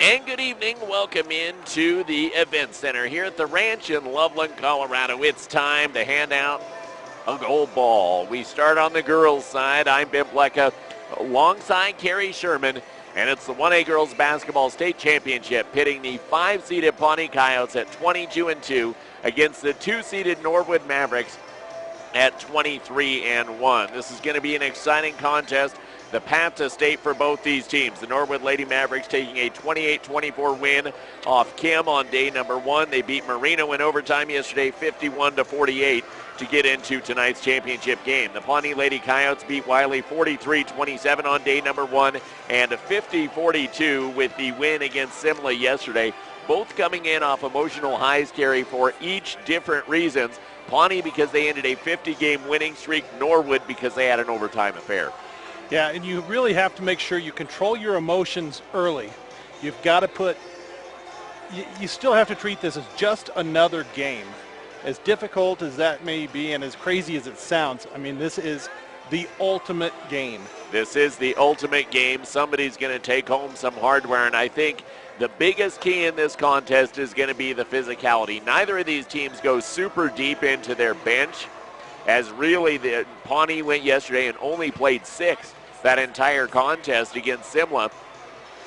And good evening. Welcome into the Event Center here at the ranch in Loveland, Colorado. It's time to hand out a gold ball. We start on the girls' side. I'm Ben Blecka alongside Carrie Sherman, and it's the 1A Girls Basketball State Championship pitting the 5-seeded Pawnee Coyotes at 22-2 against the 2-seeded Norwood Mavericks at 23-1. This is going to be an exciting contest. The path to state for both these teams. The Norwood Lady Mavericks taking a 28-24 win off Kim on day number 1. They beat Marino in overtime yesterday, 51-48, to get into tonight's championship game. The Pawnee Lady Coyotes beat Wiley 43-27 on day number 1 and 50-42 with the win against Simla yesterday. Both coming in off emotional highs, Carry, for each different reasons. Pawnee because they ended a 50-game winning streak. Norwood because they had an overtime affair. Yeah, and you really have to make sure you control your emotions early. You've got to you still have to treat this as just another game. As difficult as that may be and as crazy as it sounds, I mean, this is the ultimate game. This is the ultimate game. Somebody's going to take home some hardware, and I think the biggest key in this contest is going to be the physicality. Neither of these teams go super deep into their bench, as really the Pawnee went yesterday and only played 6 that entire contest against Simla.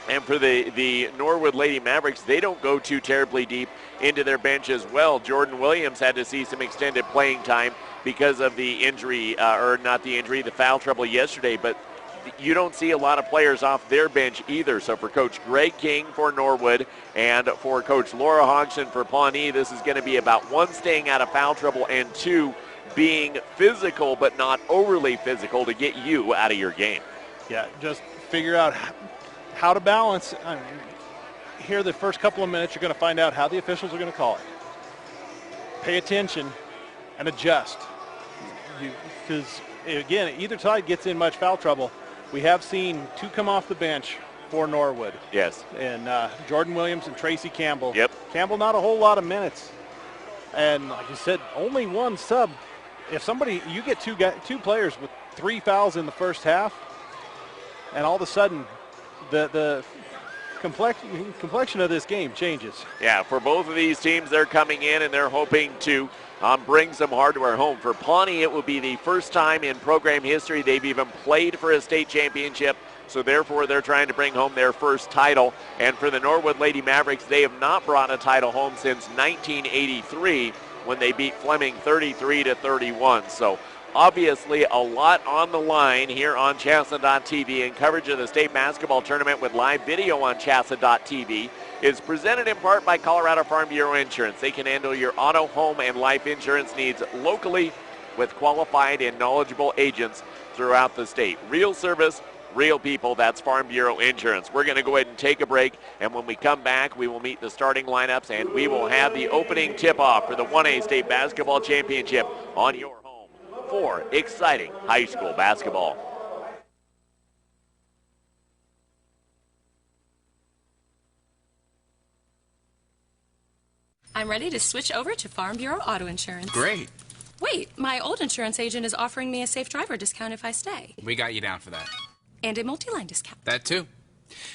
And for the Norwood Lady Mavericks, they don't go too terribly deep into their bench as well. Jordan Williams had to see some extended playing time because of the injury, the foul trouble yesterday, but you don't see a lot of players off their bench either. So for Coach Greg King for Norwood and for Coach Laura Hodgson for Pawnee, this is going to be about 1, staying out of foul trouble, and 2, being physical but not overly physical to get you out of your game. Yeah, just figure out how to balance. I mean, here the first couple of minutes, you're going to find out how the officials are going to call it. Pay attention and adjust. Because, again, either side gets in much foul trouble. We have seen 2 come off the bench for Norwood. Yes. And Jordan Williams and Tracy Campbell. Yep. Campbell, not a whole lot of minutes. And like you said, only 1 sub. If you get 2 players with 3 fouls in the first half, and all of a sudden the complexion of this game changes. Yeah, for both of these teams, they're coming in and they're hoping to bring some hardware home. For Pawnee, it will be the first time in program history they've even played for a state championship, so therefore they're trying to bring home their first title. And for the Norwood Lady Mavericks, they have not brought a title home since 1983 when they beat Fleming 33-31. So obviously a lot on the line here on CHSAA.tv, and coverage of the state basketball tournament with live video on CHSAA.tv is presented in part by Colorado Farm Bureau Insurance. They can handle your auto, home, and life insurance needs locally with qualified and knowledgeable agents throughout the state. Real service, real people. That's Farm Bureau Insurance. We're going to go ahead and take a break, and when we come back, we will meet the starting lineups, and we will have the opening tip-off for the 1A State Basketball Championship on your home for exciting high school basketball. I'm ready to switch over to Farm Bureau Auto Insurance. Great. Wait, my old insurance agent is offering me a safe driver discount if I stay. We got you down for that. And a multi-line discount. That too.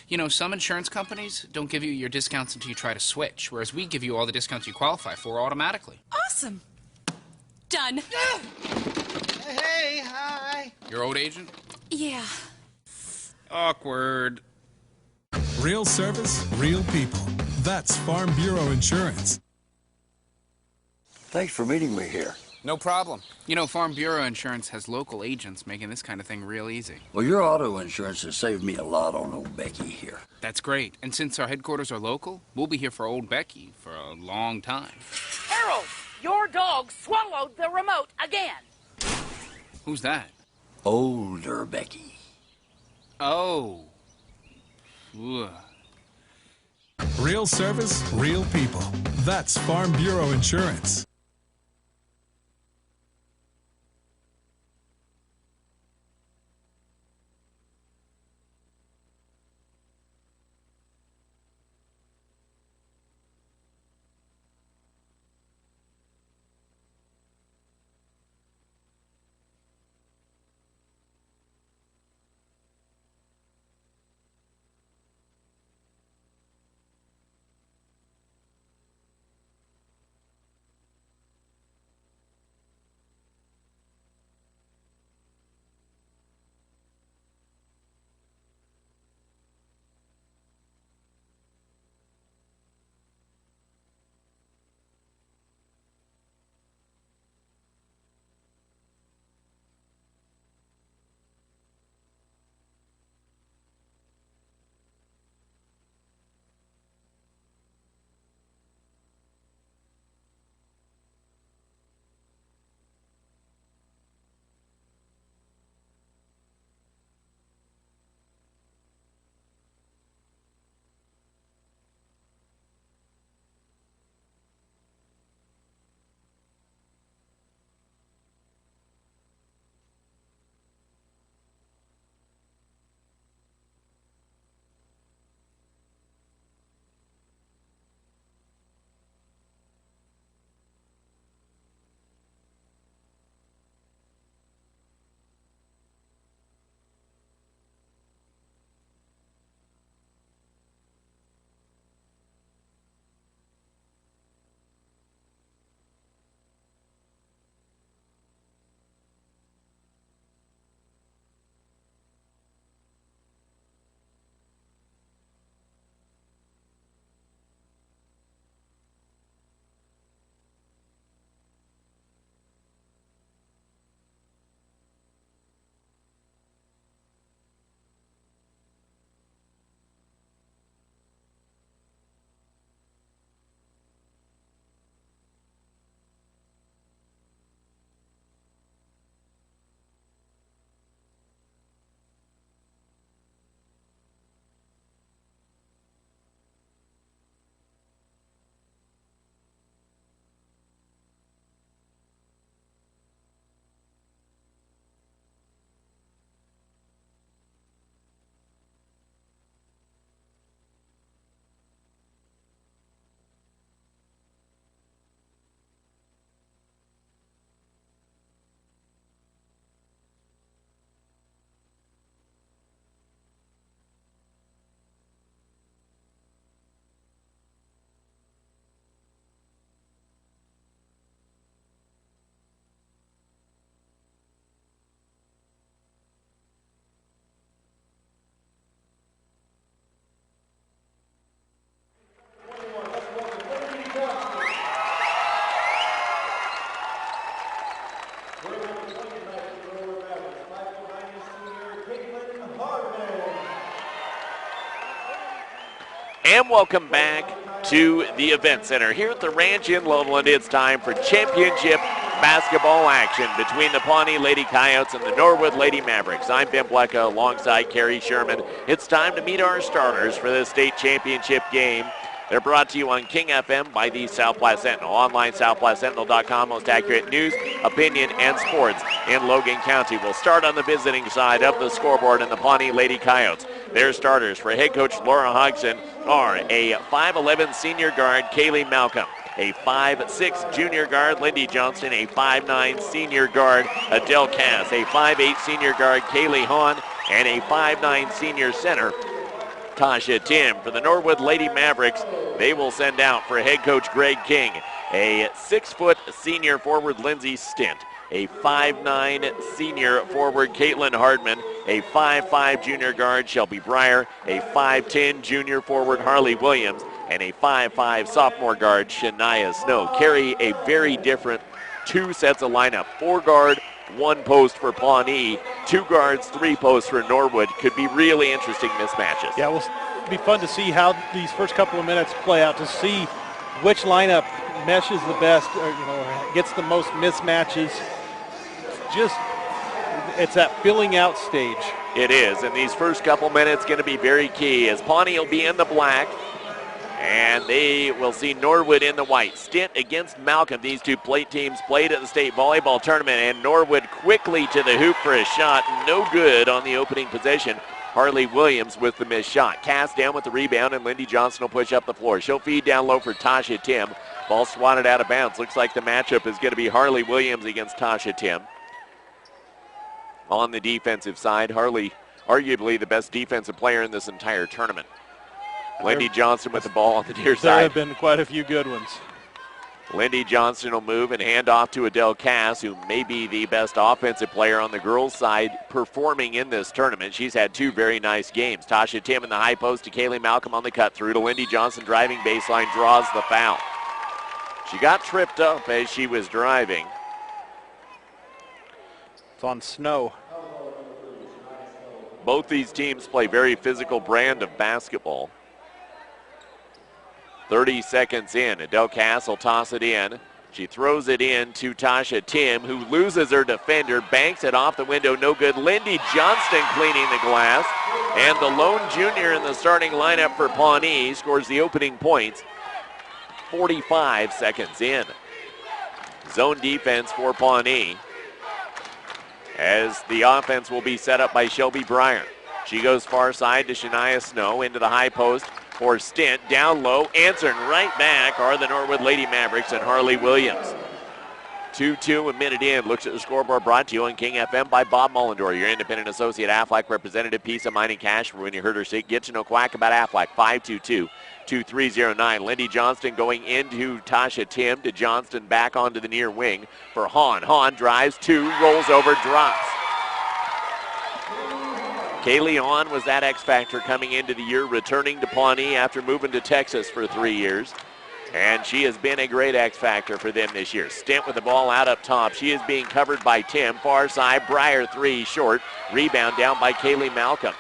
You know, some insurance companies don't give you your discounts until you try to switch, whereas we give you all the discounts you qualify for automatically. Awesome. Done. Hey, hi. Your old agent? Yeah. Awkward. Real service, real people. That's Farm Bureau Insurance. Thanks for meeting me here. No problem. You know, Farm Bureau Insurance has local agents making this kind of thing real easy. Well, your auto insurance has saved me a lot on old Becky here. That's great. And since our headquarters are local, we'll be here for old Becky for a long time. Harold, your dog swallowed the remote again. Who's that? Older Becky. Oh. Ugh. Real service, real people. That's Farm Bureau Insurance. And welcome back to the event center here at the ranch in Loveland. It's time for championship basketball action between the Pawnee Lady Coyotes and the Norwood Lady Mavericks. I'm Ben Blecka alongside Carrie Sherman. It's time to meet our starters for this state championship game. They're brought to you on King FM by the South Platte Sentinel. Online, southplattesentinel.com, most accurate news, opinion, and sports in Logan County. We'll start on the visiting side of the scoreboard in the Pawnee Lady Coyotes. Their starters for head coach Laura Hodgson are a 5'11 senior guard, Kaylee Malcolm, a 5'6 junior guard, Lindy Johnston, a 5'9 senior guard, Adele Cass, a 5'8 senior guard, Kaylee Hahn, and a 5'9 senior center, Tasha Tim. For the Norwood Lady Mavericks, they will send out for head coach Greg King a 6-foot senior forward Lindsay Stint, a 5'9 senior forward Caitlin Hardman, a 5'5 junior guard Shelby Breyer, a 5'10 junior forward Harley Williams, and a 5'5 sophomore guard Shania Snow. Carry a very different two sets of lineup. 4 guard, 1 post for Pawnee, 2 guards, 3 posts for Norwood. Could be really interesting mismatches. Yeah, it'll be fun to see how these first couple of minutes play out, to see which lineup meshes the best, or gets the most mismatches. It's that filling out stage. It is, and these first couple minutes going to be very key, as Pawnee will be in the black, and they will see Norwood in the white. Stint against Malcolm. These two teams played at the state volleyball tournament, and Norwood quickly to the hoop for a shot. No good on the opening possession. Harley Williams with the missed shot. Cass down with the rebound, and Lindy Johnson will push up the floor. She'll feed down low for Tasha Tim. Ball swatted out of bounds. Looks like the matchup is going to be Harley Williams against Tasha Tim. On the defensive side, Harley, arguably the best defensive player in this entire tournament. Lindy Johnson with the ball on the near side. There have been quite a few good ones. Lindy Johnson will move and hand off to Adele Cass, who may be the best offensive player on the girls' side performing in this tournament. She's had 2 very nice games. Tasha Tim in the high post to Kaylee Malcolm on the cut through to Lindy Johnson driving baseline, draws the foul. She got tripped up as she was driving. It's on Snow. Both these teams play very physical brand of basketball. 30 seconds in. Adele Cass will toss it in. She throws it in to Tasha Tim, who loses her defender, banks it off the window, no good. Lindy Johnston cleaning the glass. And the lone junior in the starting lineup for Pawnee scores the opening points. 45 seconds in. Zone defense for Pawnee, as the offense will be set up by Shelby Breyer. She goes far side to Shania Snow into the high post for Stint. Down low, answering right back are the Norwood Lady Mavericks and Harley Williams. 2-2 a minute in. Looks at the scoreboard, brought to you on King FM by Bob Mullendor, your independent associate Aflac representative. Peace of mind and cash for when you hurt or sick. Get to know quack about Aflac. 522-2309. Lindy Johnston going into Tasha Tim, to Johnston back onto the near wing for Hahn. Hahn drives 2, rolls over, drops. Kaylee Hahn was that X factor coming into the year, returning to Pawnee after moving to Texas for 3 years. And she has been a great X factor for them this year. Stint with the ball out up top. She is being covered by Tim. Far side, Breyer 3 short. Rebound down by Kaylee Malcolm.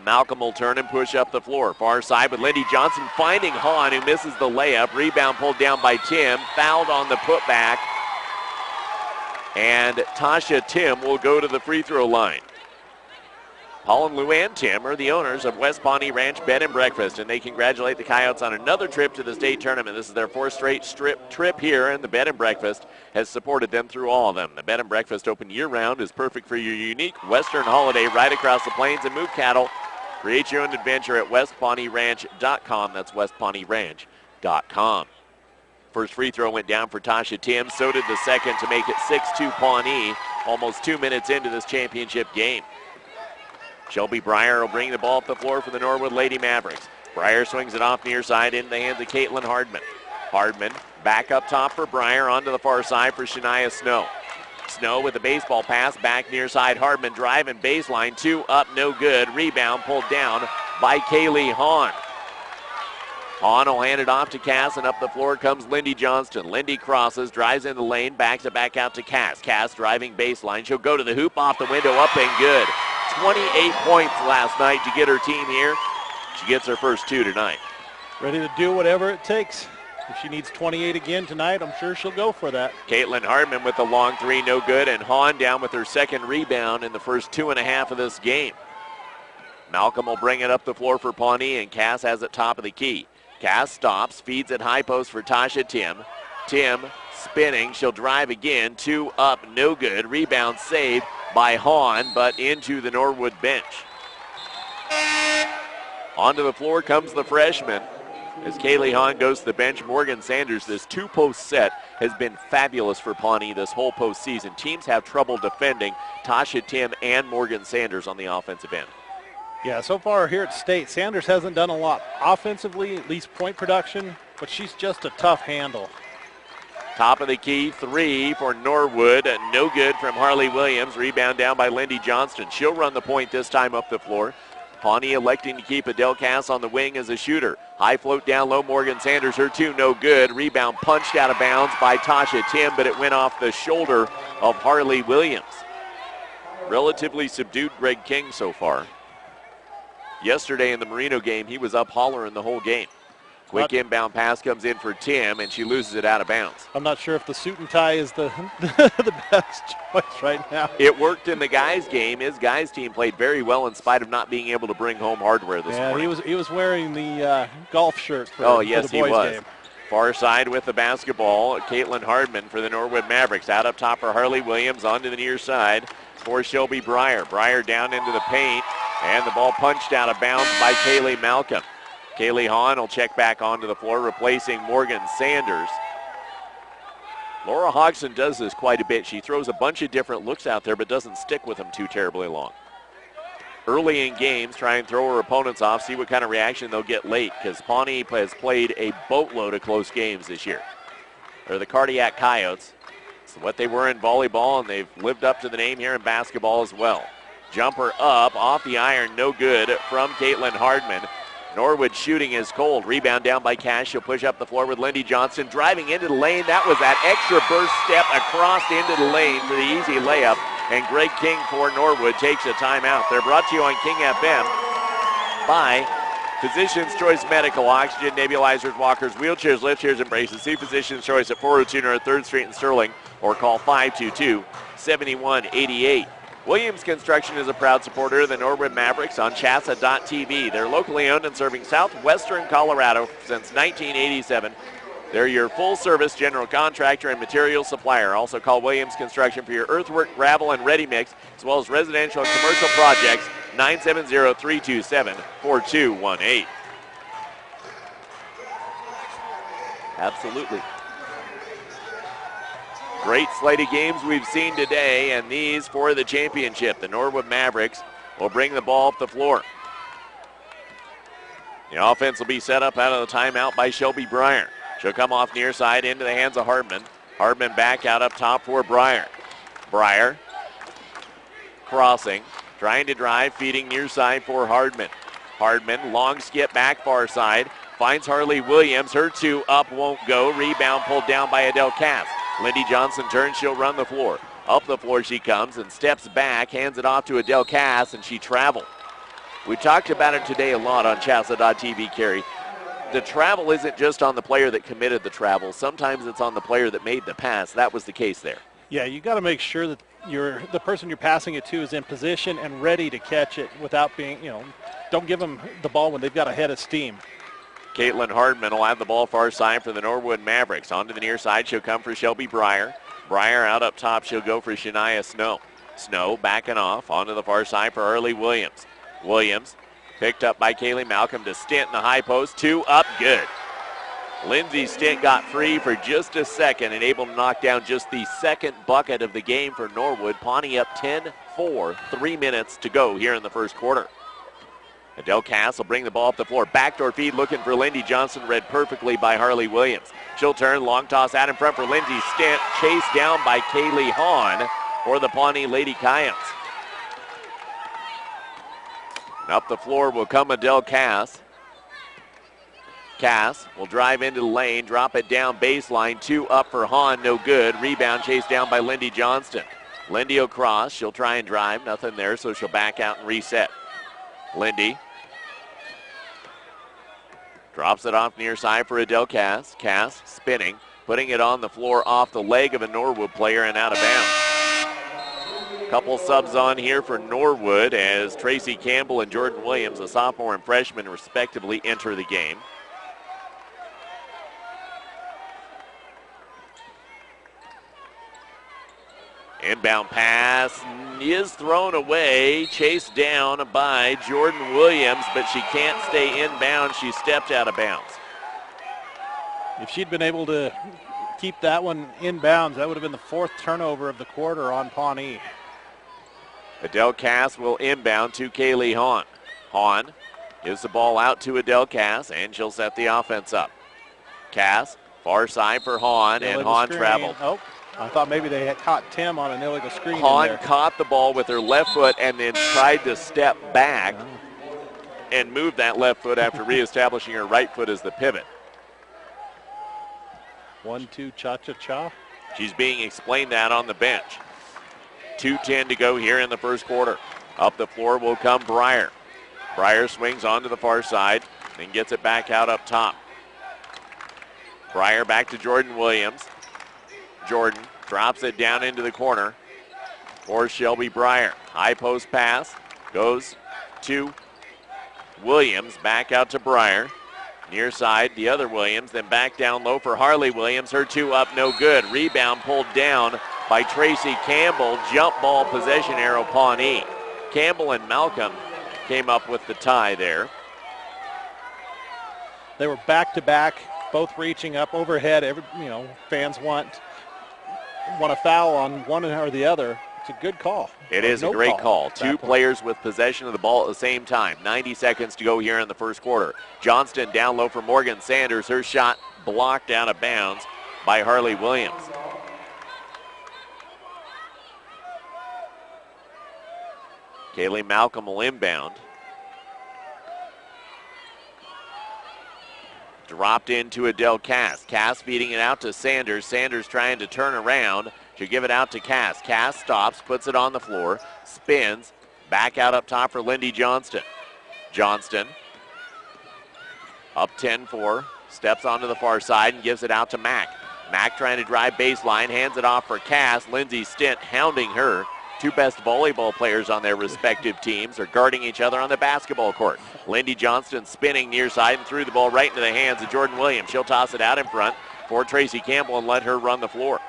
Malcolm will turn and push up the floor. Far side with Lindy Johnson finding Hahn, who misses the layup. Rebound pulled down by Tim. Fouled on the putback. And Tasha Tim will go to the free throw line. Paul and Luann Tim are the owners of West Pawnee Ranch Bed and Breakfast, and they congratulate the Coyotes on another trip to the state tournament. This is their 4th straight trip here, and the Bed and Breakfast has supported them through all of them. The Bed and Breakfast, open year-round, is perfect for your unique Western holiday right across the plains, and move cattle. Create your own adventure at westpawneeranch.com. That's westpawneeranch.com. First free throw went down for Tasha Tim. So did the second to make it 6-2 Pawnee, almost 2 minutes into this championship game. Shelby Breyer will bring the ball up the floor for the Norwood Lady Mavericks. Breyer swings it off near side into the hands of Caitlin Hardman. Hardman back up top for Breyer, onto the far side for Shania Snow. Snow with the baseball pass, back near side. Hardman driving baseline, 2 up, no good. Rebound pulled down by Kaylee Hahn. Hahn will hand it off to Cass, and up the floor comes Lindy Johnston. Lindy crosses, drives in the lane, backs it back out to Cass. Cass driving baseline. She'll go to the hoop, off the window, up and good. 28 points last night to get her team here. She gets her first 2 tonight. Ready to do whatever it takes. If she needs 28 again tonight, I'm sure she'll go for that. Caitlin Hartman with the long 3, no good, and Hahn down with her second rebound in the first 2.5 of this game. Malcolm will bring it up the floor for Pawnee, and Cass has it top of the key. Cass stops, feeds it high post for Tasha Tim. Tim spinning, she'll drive again, 2 up, no good. Rebound saved by Hahn, but into the Norwood bench. Onto the floor comes the freshman. As Kaylee Hahn goes to the bench, Morgan Sanders, this 2-post set has been fabulous for Pawnee this whole postseason. Teams have trouble defending Tasha Tim and Morgan Sanders on the offensive end. Yeah, so far here at State, Sanders hasn't done a lot offensively, at least point production, but she's just a tough handle. Top of the key, 3 for Norwood. No good from Harley Williams. Rebound down by Lindy Johnston. She'll run the point this time up the floor. Pawnee electing to keep Adele Cass on the wing as a shooter. High float down low, Morgan Sanders, her 2, no good. Rebound punched out of bounds by Tasha Tim, but it went off the shoulder of Harley Williams. Relatively subdued Greg King so far. Yesterday in the Marino game, he was up hollering the whole game. Quick inbound pass comes in for Tim, and she loses it out of bounds. I'm not sure if the suit and tie is the the best choice right now. It worked in the guys' game. His guys' team played very well in spite of not being able to bring home hardware this morning. He was wearing the golf shirt for, for the he boys' was. game. Far side with the basketball, Caitlin Hardman for the Norwood Mavericks. Out up top for Harley Williams, onto the near side for Shelby Breyer. Breyer down into the paint, and the ball punched out of bounds by Kaylee Malcolm. Kaylee Hahn will check back onto the floor, replacing Morgan Sanders. Laura Hodgson does this quite a bit. She throws a bunch of different looks out there, but doesn't stick with them too terribly long. Early in games, try and throw her opponents off, see what kind of reaction they'll get late, because Pawnee has played a boatload of close games this year. They're the Cardiac Coyotes. It's what they were in volleyball, and they've lived up to the name here in basketball as well. Jumper up, off the iron, no good from Caitlin Hardman. Norwood shooting is cold. Rebound down by Cash. She'll push up the floor with Lindy Johnson driving into the lane. That was that extra burst step across into the lane for the easy layup. And Greg King for Norwood takes a timeout. They're brought to you on King FM by Physicians Choice Medical. Oxygen, nebulizers, walkers, wheelchairs, lift chairs, and braces. See Physicians Choice at 402 North 3rd Street in Sterling or call 522-7188. Williams Construction is a proud supporter of the Norwood Mavericks on CHSAA.tv. They're locally owned and serving southwestern Colorado since 1987. They're your full-service general contractor and material supplier. Also call Williams Construction for your earthwork, gravel, and ready mix, as well as residential and commercial projects, 970-327-4218. Absolutely. Great slate of games we've seen today, and these for the championship. The Norwood Mavericks will bring the ball up the floor. The offense will be set up out of the timeout by Shelby Breyer. She'll come off near side into the hands of Hardman. Hardman back out up top for Breyer. Breyer crossing, trying to drive, feeding near side for Hardman. Hardman, long skip back far side, finds Harley Williams. Her 2 up won't go. Rebound pulled down by Adele Cass. Lindy Johnson turns, she'll run the floor. Up the floor she comes and steps back, hands it off to Adele Cass, and she traveled. We talked about it today a lot on CHSAA.tv, Carrie. The travel isn't just on the player that committed the travel. Sometimes it's on the player that made the pass. That was the case there. Yeah, you got to make sure that the person you're passing it to is in position and ready to catch it without being, don't give them the ball when they've got a head of steam. Caitlin Hardman will have the ball far side for the Norwood Mavericks. Onto the near side, she'll come for Shelby Breyer. Breyer out up top, she'll go for Shania Snow. Snow backing off onto the far side for Harley Williams. Williams picked up by Kaylee Malcolm to Stint in the high post. 2 up, good. Lindsay Stint got free for just a second and able to knock down just the second bucket of the game for Norwood. Pawnee up 10-4, 3 minutes to go here in the first quarter. Adele Cass will bring the ball up the floor. Backdoor feed looking for Lindy Johnson, read perfectly by Harley Williams. She'll turn, long toss out in front for Lindsay Stint, chased down by Kaylee Hahn for the Pawnee Lady Coyotes. And up the floor will come Adele Cass. Cass will drive into the lane, drop it down baseline. 2 up for Hahn, no good. Rebound chased down by Lindy Johnston. Lindy will cross, she'll try and drive, nothing there, so she'll back out and reset. Lindy Drops it off near side for Adele Cass. Cass spinning, putting it on the floor off the leg of a Norwood player and out of bounds. Couple subs on here for Norwood as Tracy Campbell and Jordan Williams, a sophomore and freshman, respectively, enter the game. Inbound pass is thrown away, chased down by Jordan Williams, but she can't stay inbound. She stepped out of bounds. If she'd been able to keep that one inbounds, that would have been the 4th turnover of the quarter on Pawnee. Adele Cass will inbound to Kaylee Hahn. Hahn gives the ball out to Adele Cass, and she'll set the offense up. Cass, far side for Hahn, and Hahn traveled. Oh, I thought maybe they had caught Tim on an illegal screen. Hahn caught the ball with her left foot and then tried to step back and move that left foot after reestablishing her right foot as the pivot. 1-2 cha-cha-cha. She's being explained that on the bench. 2:10 to go here in the first quarter. Up the floor will come Breyer. Breyer swings onto the far side and gets it back out up top. Breyer back to Jordan Williams. Jordan drops it down into the corner for Shelby Breyer. High post pass goes to Williams, back out to Breyer. Near side, the other Williams, then back down low for Harley Williams. Her 2 up, no good. Rebound pulled down by Tracy Campbell. Jump ball possession arrow Pawnee. Campbell and Malcolm came up with the tie there. They were back-to-back, both reaching up overhead. Fans want a foul on one or the other. It's a good call. It is a great call. 2 players with possession of the ball at the same time. 90 seconds to go here in the first quarter. Johnston down low for Morgan Sanders. Her shot blocked out of bounds by Harley Williams. Kaylee Malcolm will inbound. Dropped into Adele Cass. Cass feeding it out to Sanders. Sanders trying to turn around. She'll give it out to Cass. Cass stops, puts it on the floor, spins, back out up top for Lindy Johnston. Johnston up 10-4, steps onto the far side and gives it out to Mack. Mack trying to drive baseline, hands it off for Cass. Lindsay Stint hounding her. 2 best volleyball players on their respective teams are guarding each other on the basketball court. Lindy Johnston spinning near side and threw the ball right into the hands of Jordan Williams. She'll toss it out in front for Tracy Campbell and let her run the floor.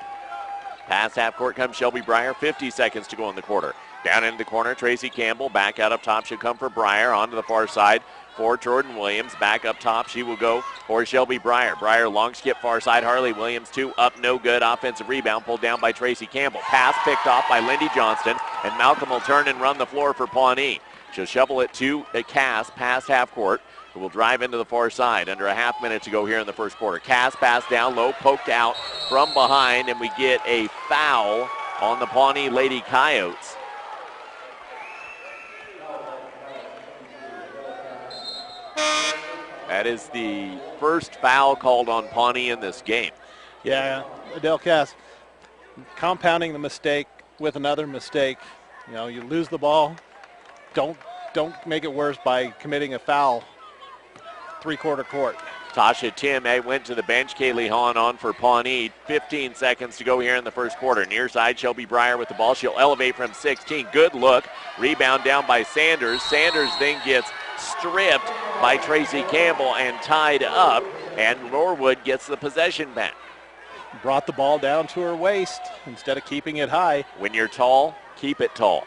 Past half court comes Shelby Breyer. 50 seconds to go in the quarter. Down into the corner, Tracy Campbell. Back out up top should come for Breyer. Onto the far side for Jordan Williams. Back up top, she will go for Shelby Breyer. Breyer long skip far side. Harley Williams 2 up, no good. Offensive rebound pulled down by Tracy Campbell. Pass picked off by Lindy Johnston, and Malcolm will turn and run the floor for Pawnee. She'll shovel it to Cass past half court, who will drive into the far side. Under a half minute to go here in the first quarter. Cass pass down low, poked out from behind, and we get a foul on the Pawnee Lady Coyotes. That is the first foul called on Pawnee in this game. Yeah, Adele Cass compounding the mistake with another mistake. You lose the ball. Don't make it worse by committing a foul. 3-quarter court. Tasha Tim went to the bench. Kaylee Hahn on for Pawnee. 15 seconds to go here in the first quarter. Near side, Shelby Breyer with the ball. She'll elevate from 16. Good look. Rebound down by Sanders. Sanders then gets stripped by Tracy Campbell and tied up, and Norwood gets the possession back. Brought the ball down to her waist instead of keeping it high. When you're tall, keep it tall.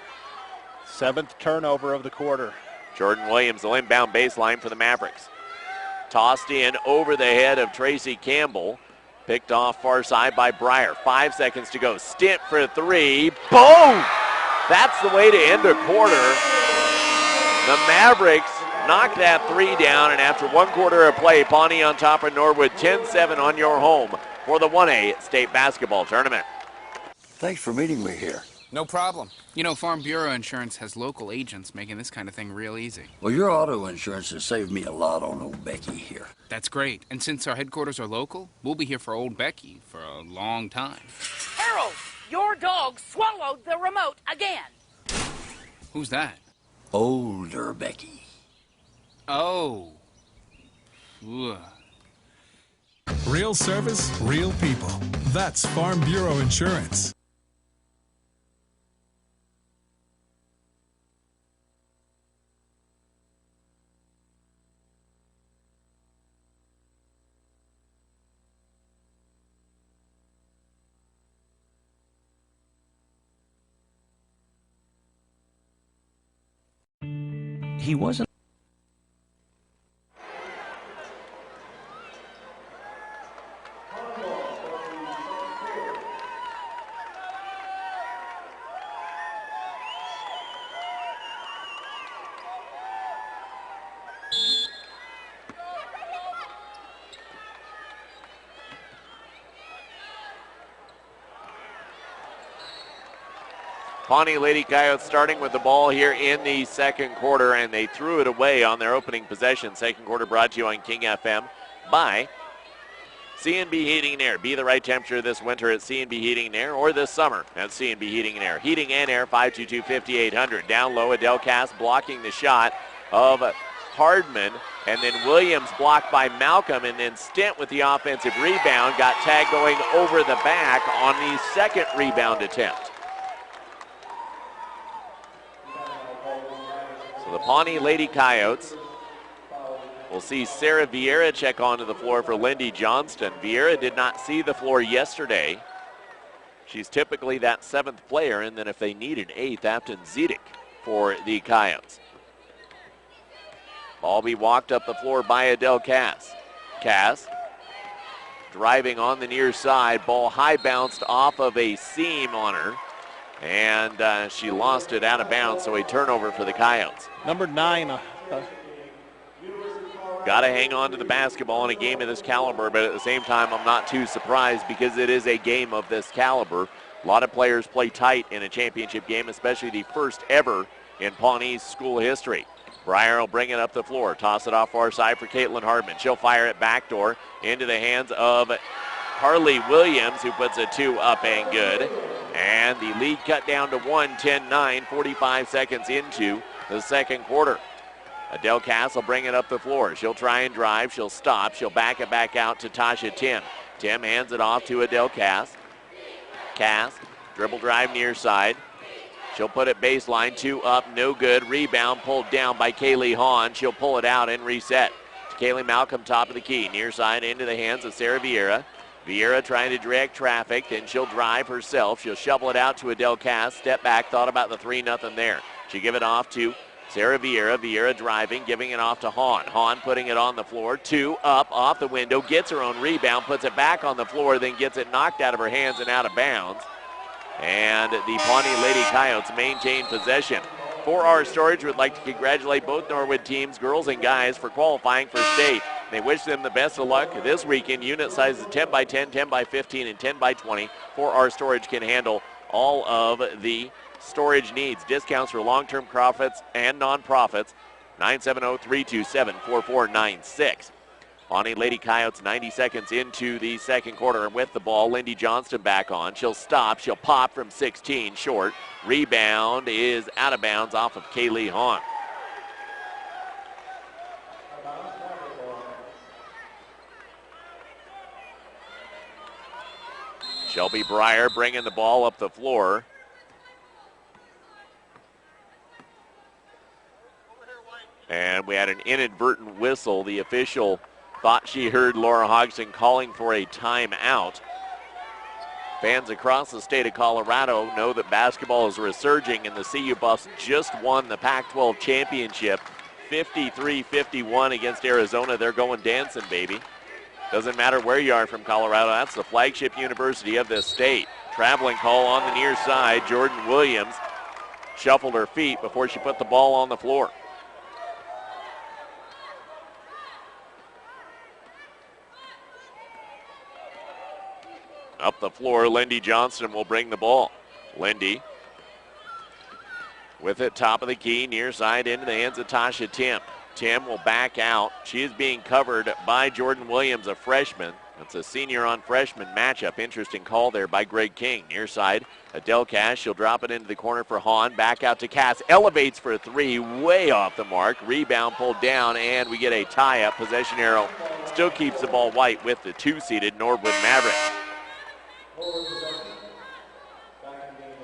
7th turnover of the quarter. Jordan Williams will inbound baseline for the Mavericks. Tossed in over the head of Tracy Campbell. Picked off far side by Breyer. 5 seconds to go. Stint for 3. Boom! That's the way to end a quarter. The Mavericks knock that 3 down, and after 1 quarter of play, Pawnee on top of Norwood 10-7 on your home for the 1A state basketball tournament. Thanks for meeting me here. No problem. Farm Bureau Insurance has local agents making this kind of thing real easy. Well, your auto insurance has saved me a lot on old Becky here. That's great. And since our headquarters are local, we'll be here for old Becky for a long time. Harold, your dog swallowed the remote again. Who's that? Older Becky. Oh. Ooh. Real service, real people. That's Farm Bureau Insurance. He wasn't. Pawnee Lady Coyotes starting with the ball here in the second quarter, and they threw it away on their opening possession. Second quarter brought to you on King FM by C&B Heating and Air. Be the right temperature this winter at C&B Heating and Air, or this summer at C&B Heating and Air. Heating and Air, 522-5800. Down low, Adele Cass blocking the shot of Hardman, and then Williams blocked by Malcolm, and then Stent with the offensive rebound got tagged going over the back on the second rebound attempt. So the Pawnee Lady Coyotes will see Sarah Vieira check onto the floor for Lindy Johnston. Vieira did not see the floor yesterday. She's typically that seventh player, and then if they need an eighth, Afton Zedek for the Coyotes. Ball be walked up the floor by Adele Cass. Cass driving on the near side. Ball high bounced off of a seam on her, and she lost it out of bounds, so a turnover for the Coyotes. Number 9. Got to hang on to the basketball in a game of this caliber, but at the same time, I'm not too surprised because it is a game of this caliber. A lot of players play tight in a championship game, especially the first ever in Pawnee's school history. Breyer will bring it up the floor, toss it off far side for Caitlin Hardman. She'll fire it backdoor into the hands of Harley Williams, who puts a 2 up and good. And the lead cut down to 1, 10-9, 45 seconds into the second quarter. Adele Cass will bring it up the floor. She'll try and drive. She'll stop. She'll back it back out to Tasha Tim. Tim hands it off to Adele Cass. Cass, dribble drive near side. She'll put it baseline, 2 up, no good. Rebound pulled down by Kaylee Hahn. She'll pull it out and reset. Kaylee Malcolm, top of the key. Near side into the hands of Sarah Vieira. Vieira trying to direct traffic, then she'll drive herself. She'll shovel it out to Adele Cass. Step back, thought about the 3-0 there. She'll give it off to Sarah Vieira. Vieira driving, giving it off to Hahn. Hahn putting it on the floor. 2 up, off the window, gets her own rebound, puts it back on the floor, then gets it knocked out of her hands and out of bounds. And the Pawnee Lady Coyotes maintain possession. 4R Storage would like to congratulate both Norwood teams, girls and guys, for qualifying for state. They wish them the best of luck this weekend. Unit sizes 10 by 10, 10 by 15, and 10 by 20. 4R Storage can handle all of the storage needs. Discounts for long-term profits and non-profits. 970-327-4496. Pawnee Lady Coyotes 90 seconds into the second quarter, and with the ball, Lindy Johnston back on. She'll stop. She'll pop from 16 short. Rebound is out of bounds off of Kaylee Hahn. Shelby Breyer bringing the ball up the floor. And we had an inadvertent whistle. The official thought she heard Laura Hodgson calling for a timeout. Fans across the state of Colorado know that basketball is resurging, and the CU Buffs just won the Pac-12 championship 53-51 against Arizona. They're going dancing, baby. Doesn't matter where you are from Colorado. That's the flagship university of this state. Traveling call on the near side. Jordan Williams shuffled her feet before she put the ball on the floor. Up the floor, Lindy Johnston will bring the ball. Lindy with it, top of the key, near side into the hands of Tasha Tim. Tim will back out. She is being covered by Jordan Williams, a freshman. It's a senior on freshman matchup. Interesting call there by Greg King. Near side, Adele Cass. She'll drop it into the corner for Hahn. Back out to Cass. Elevates for 3, way off the mark. Rebound pulled down, and we get a tie-up. Possession arrow still keeps the ball white with the 2-seeded Norwood Mavericks.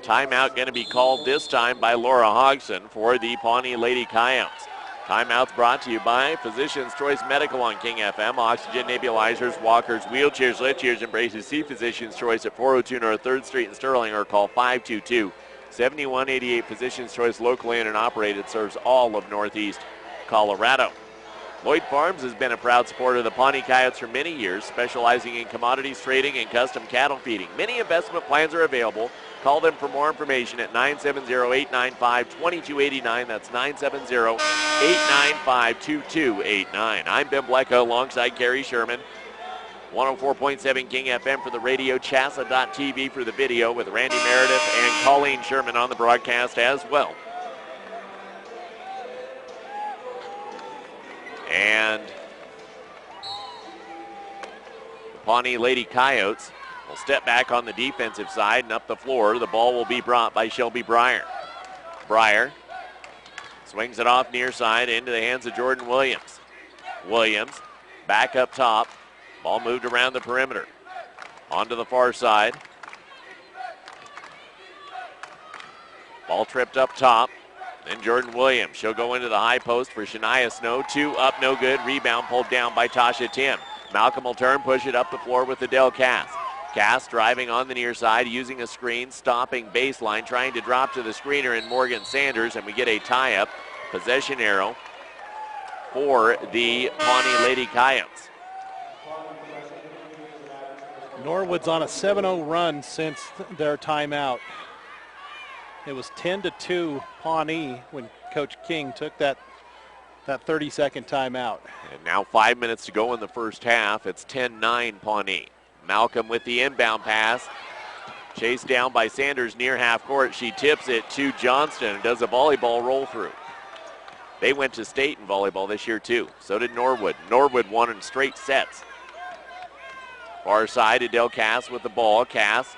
Timeout going to be called this time by Laura Hodgson for the Pawnee Lady Coyotes. Timeouts brought to you by Physicians Choice Medical on King FM. Oxygen nebulizers, walkers, wheelchairs, lift chairs, and braces. See Physicians Choice at 402 North 3rd Street in Sterling or call 522-7188. Physicians Choice, locally owned and operated, serves all of Northeast Colorado. Lloyd Farms has been a proud supporter of the Pawnee Coyotes for many years, specializing in commodities trading and custom cattle feeding. Many investment plans are available. Call them for more information at 970-895-2289. That's 970-895-2289. I'm Ben Blecka alongside Carrie Sherman. 104.7 King FM for the radio, CHSAA.tv for the video, with Randy Meredith and Colleen Sherman on the broadcast as well. And the Pawnee Lady Coyotes will step back on the defensive side and up the floor. The ball will be brought by Shelby Breyer. Breyer swings it off near side into the hands of Jordan Williams. Williams back up top. Ball moved around the perimeter. Onto the far side. Ball tripped up top. Then Jordan Williams. She'll go into the high post for Shania Snow. 2 up, no good. Rebound pulled down by Tasha Tim. Malcolm will turn, push it up the floor with Adele Cass. Cass driving on the near side, using a screen, stopping baseline, trying to drop to the screener in Morgan Sanders, and we get a tie-up. Possession arrow for the Pawnee Lady Coyotes. Norwood's on a 7-0 run since their timeout. It was 10-2 Pawnee when Coach King took that 30-second timeout. And now 5 minutes to go in the first half. It's 10-9 Pawnee. Malcolm with the inbound pass. Chased down by Sanders near half court. She tips it to Johnston and does a volleyball roll through. They went to state in volleyball this year too. So did Norwood. Norwood won in straight sets. Far side, Adele Cass with the ball. Cass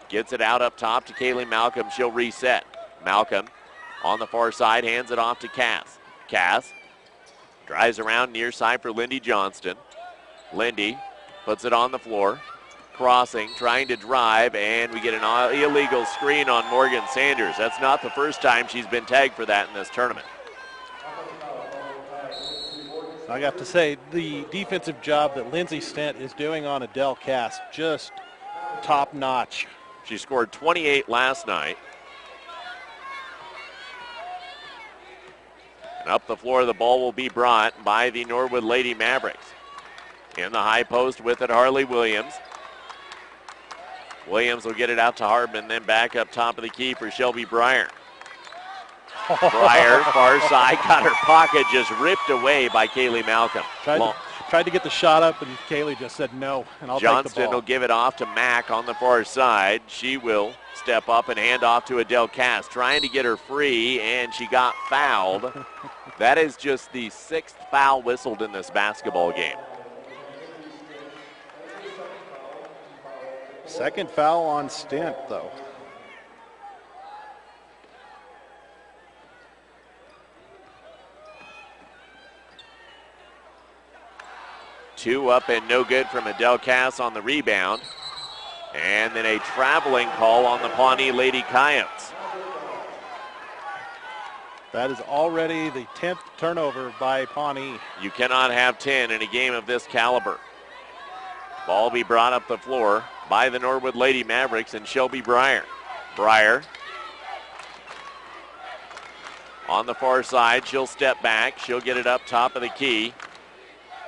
gets it out up top to Kaylee Malcolm. She'll reset. Malcolm on the far side, hands it off to Cass. Cass drives around near side for Lindy Johnston. Lindy puts it on the floor. Crossing, trying to drive, and we get an illegal screen on Morgan Sanders. That's not the first time she's been tagged for that in this tournament. I got to say, the defensive job that Lindsay Stent is doing on Adele Cass, just top notch. She scored 28 last night. And up the floor, the ball will be brought by the Norwood Lady Mavericks. In the high post with it, Harley Williams. Williams will get it out to Hardman, then back up top of the key for Shelby Breyer. Breyer, far side, got her pocket just ripped away by Kaylee Malcolm. Tried to get the shot up, and Kaylee just said no, and I'll take the ball. Johnston will give it off to Mack on the far side. She will step up and hand off to Adele Cass, trying to get her free, and she got fouled. That is just the 6th foul whistled in this basketball game. Second foul on Stent, though. Two up and no good from Adele Cass on the rebound. And then a traveling call on the Pawnee Lady Coyotes. That is already the 10th turnover by Pawnee. You cannot have 10 in a game of this caliber. Ball be brought up the floor by the Norwood Lady Mavericks and Shelby Breyer. Breyer on the far side. She'll step back. She'll get it up top of the key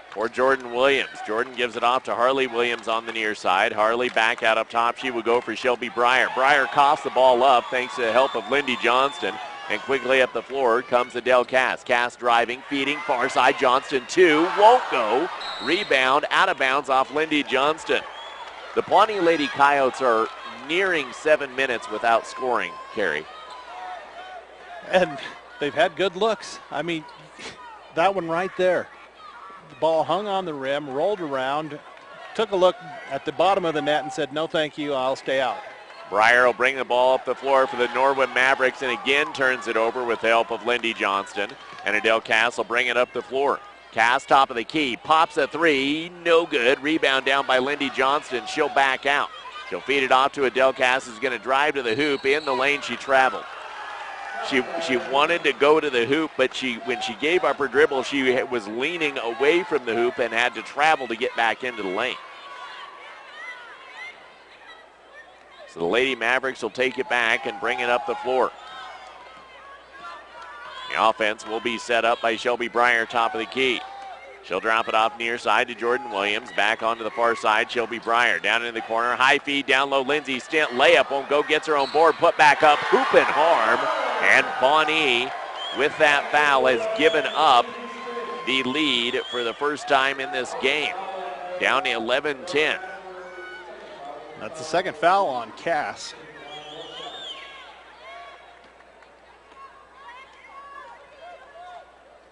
for Jordan Williams. Jordan gives it off to Harley Williams on the near side. Harley back out up top. She will go for Shelby Breyer. Breyer coughs the ball up thanks to the help of Lindy Johnston. And quickly up the floor comes Adele Cass. Cass driving, feeding, far side. Johnston 2, won't go. Rebound, out of bounds off Lindy Johnston. The Pawnee Lady Coyotes are nearing 7 minutes without scoring, Carrie. And they've had good looks. I mean, that one right there. The ball hung on the rim, rolled around, took a look at the bottom of the net and said, no, thank you, I'll stay out. Breyer will bring the ball up the floor for the Norwood Mavericks and again turns it over with the help of Lindy Johnston. And Adele Cass will bring it up the floor. Cass, top of the key, pops a three, no good. Rebound down by Lindy Johnston. She'll back out. She'll feed it off to Adele Cass, who's going to drive to the hoop. In the lane, she traveled. She wanted to go to the hoop, but when she gave up her dribble, she was leaning away from the hoop and had to travel to get back into the lane. So the Lady Mavericks will take it back and bring it up the floor. The offense will be set up by Shelby Breyer, top of the key. She'll drop it off near side to Jordan Williams. Back onto the far side, Shelby Breyer. Down in the corner, high feed, down low, Lindsay Stint. Layup won't go, gets her own board, put back up, hoop and harm. And Pawnee, with that foul, has given up the lead for the first time in this game. Down to 11-10. That's the second foul on Cass.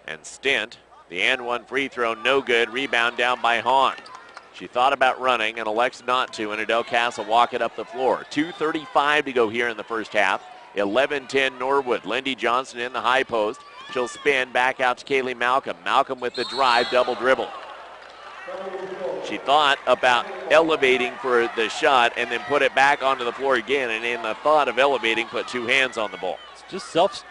And Stint, the and one free throw, no good. Rebound down by Hahn. She thought about running and elects not to, and Adele Cass will walk it up the floor. 2:35 to go here in the first half. 11-10 Norwood. Lindy Johnson in the high post. She'll spin back out to Kaylee Malcolm. Malcolm with the drive, double dribble. She thought about elevating for the shot and then put it back onto the floor again, and in the thought of elevating, put two hands on the ball. It's just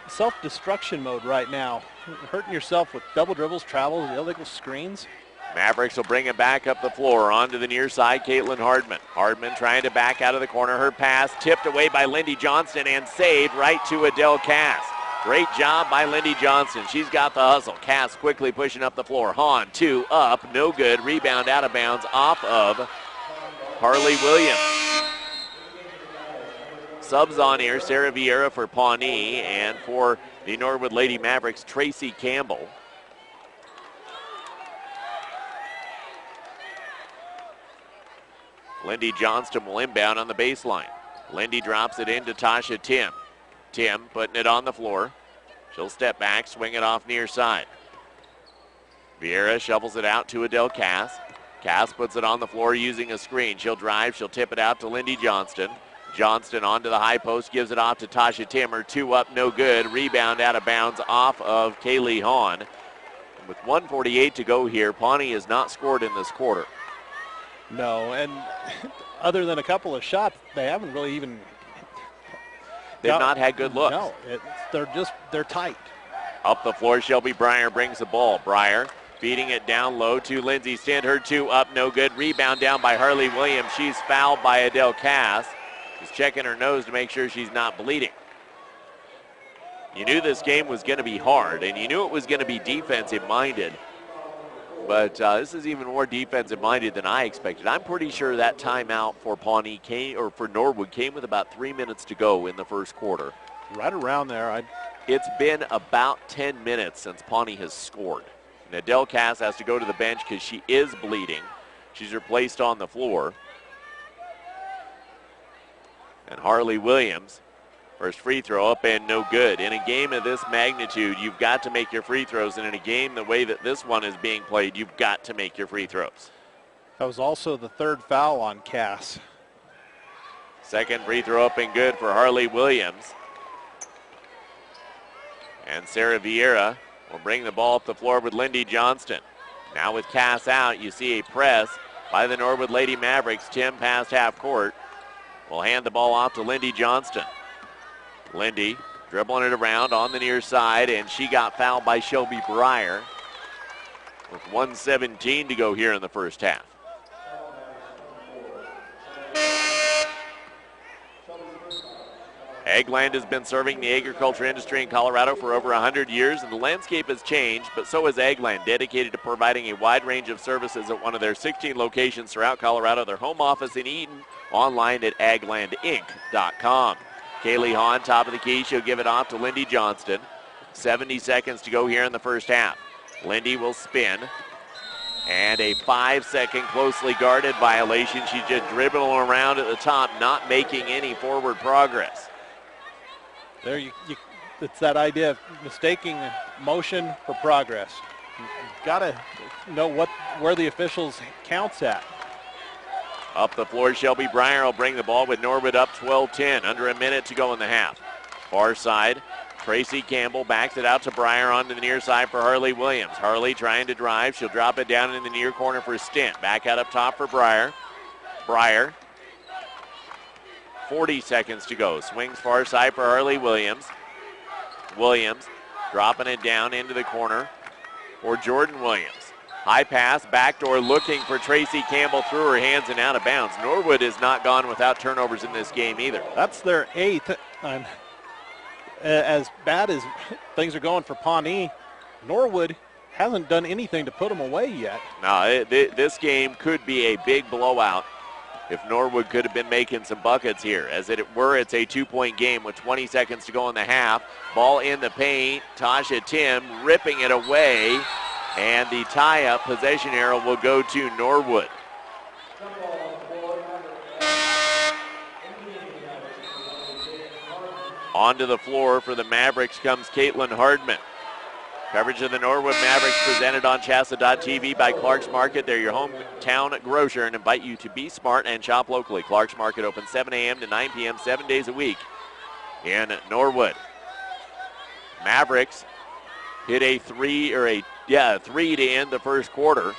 self-destruction mode right now. Hurting yourself with double dribbles, travels, illegal screens. Mavericks will bring it back up the floor onto the near side, Caitlin Hardman. Hardman trying to back out of the corner. Her pass tipped away by Lindy Johnston and saved right to Adele Cass. Great job by Lindy Johnston. She's got the hustle. Cass quickly pushing up the floor. Hahn, two up, no good. Rebound out of bounds off of Harley Williams. Subs on here, Sarah Vieira for Pawnee, and for the Norwood Lady Mavericks, Tracy Campbell. Lindy Johnston will inbound on the baseline. Lindy drops it into Tasha Tim. Tim putting it on the floor. She'll step back, swing it off near side. Vieira shovels it out to Adele Cass. Cass puts it on the floor using a screen. She'll drive, she'll tip it out to Lindy Johnston. Johnston onto the high post, gives it off to Tasha Timmer. Two up, no good. Rebound out of bounds off of Kaylee Hahn. With 1:48 to go here, Pawnee has not scored in this quarter. No, and other than a couple of shots, they haven't really even... They've not had good looks. No, they're tight. Up the floor, Shelby Breyer brings the ball. Breyer feeding it down low to Lindsay Stint. Her two up, no good. Rebound down by Harley Williams. She's fouled by Adele Cass. She's checking her nose to make sure she's not bleeding. You knew this game was going to be hard, and you knew it was going to be defensive-minded. But this is even more defensive-minded than I expected. I'm pretty sure that timeout for Pawnee for Norwood came with about 3 minutes to go in the first quarter. Right around there. It's been about 10 minutes since Pawnee has scored. And Adele Cass has to go to the bench because she is bleeding. She's replaced on the floor. And Harley Williams, first free throw up and no good. In a game of this magnitude, you've got to make your free throws. And in a game the way that this one is being played, you've got to make your free throws. That was also the third foul on Cass. Second free throw up and good for Harley Williams. And Sarah Vieira will bring the ball up the floor with Lindy Johnston. Now with Cass out, you see a press by the Norwood Lady Mavericks. Tim past half court. Will hand the ball off to Lindy Johnston. Lindy dribbling it around on the near side, and she got fouled by Shelby Breyer with 1:17 to go here in the first half. Eggland has been serving the agriculture industry in Colorado for over 100 years, and the landscape has changed, but so has Eggland, dedicated to providing a wide range of services at one of their 16 locations throughout Colorado, their home office in Eden, online at aglandinc.com. Kaylee Hahn, top of the key. She'll give it off to Lindy Johnston. 70 seconds to go here in the first half. Lindy will spin. And a 5-second closely guarded violation. She's just dribbling around at the top, not making any forward progress. There, it's that idea of mistaking motion for progress. You've got to know where the officials counts at. Up the floor, Shelby Breyer will bring the ball with Norwood up 12-10. Under a minute to go in the half. Far side, Tracy Campbell backs it out to Breyer onto the near side for Harley Williams. Harley trying to drive. She'll drop it down in the near corner for Stint. Back out up top for Breyer. Breyer. 40 seconds to go. Swings far side for Harley Williams. Williams dropping it down into the corner for Jordan Williams. High pass, backdoor looking for Tracy Campbell through her hands and out of bounds. Norwood has not gone without turnovers in this game either. That's their 8th. As bad as things are going for Pawnee, Norwood hasn't done anything to put them away yet. Now, this game could be a big blowout if Norwood could have been making some buckets here. As it were, it's a 2-point game with 20 seconds to go in the half. Ball in the paint. Tasha Tim ripping it away. And the tie-up possession arrow will go to Norwood. Onto the floor for the Mavericks comes Caitlin Hardman. Coverage of the Norwood Mavericks presented on CHSAA.tv by Clark's Market. They're your hometown grocer and invite you to be smart and shop locally. Clark's Market open 7 a.m. to 9 p.m. 7 days a week in Norwood. Mavericks hit a three to end the first quarter.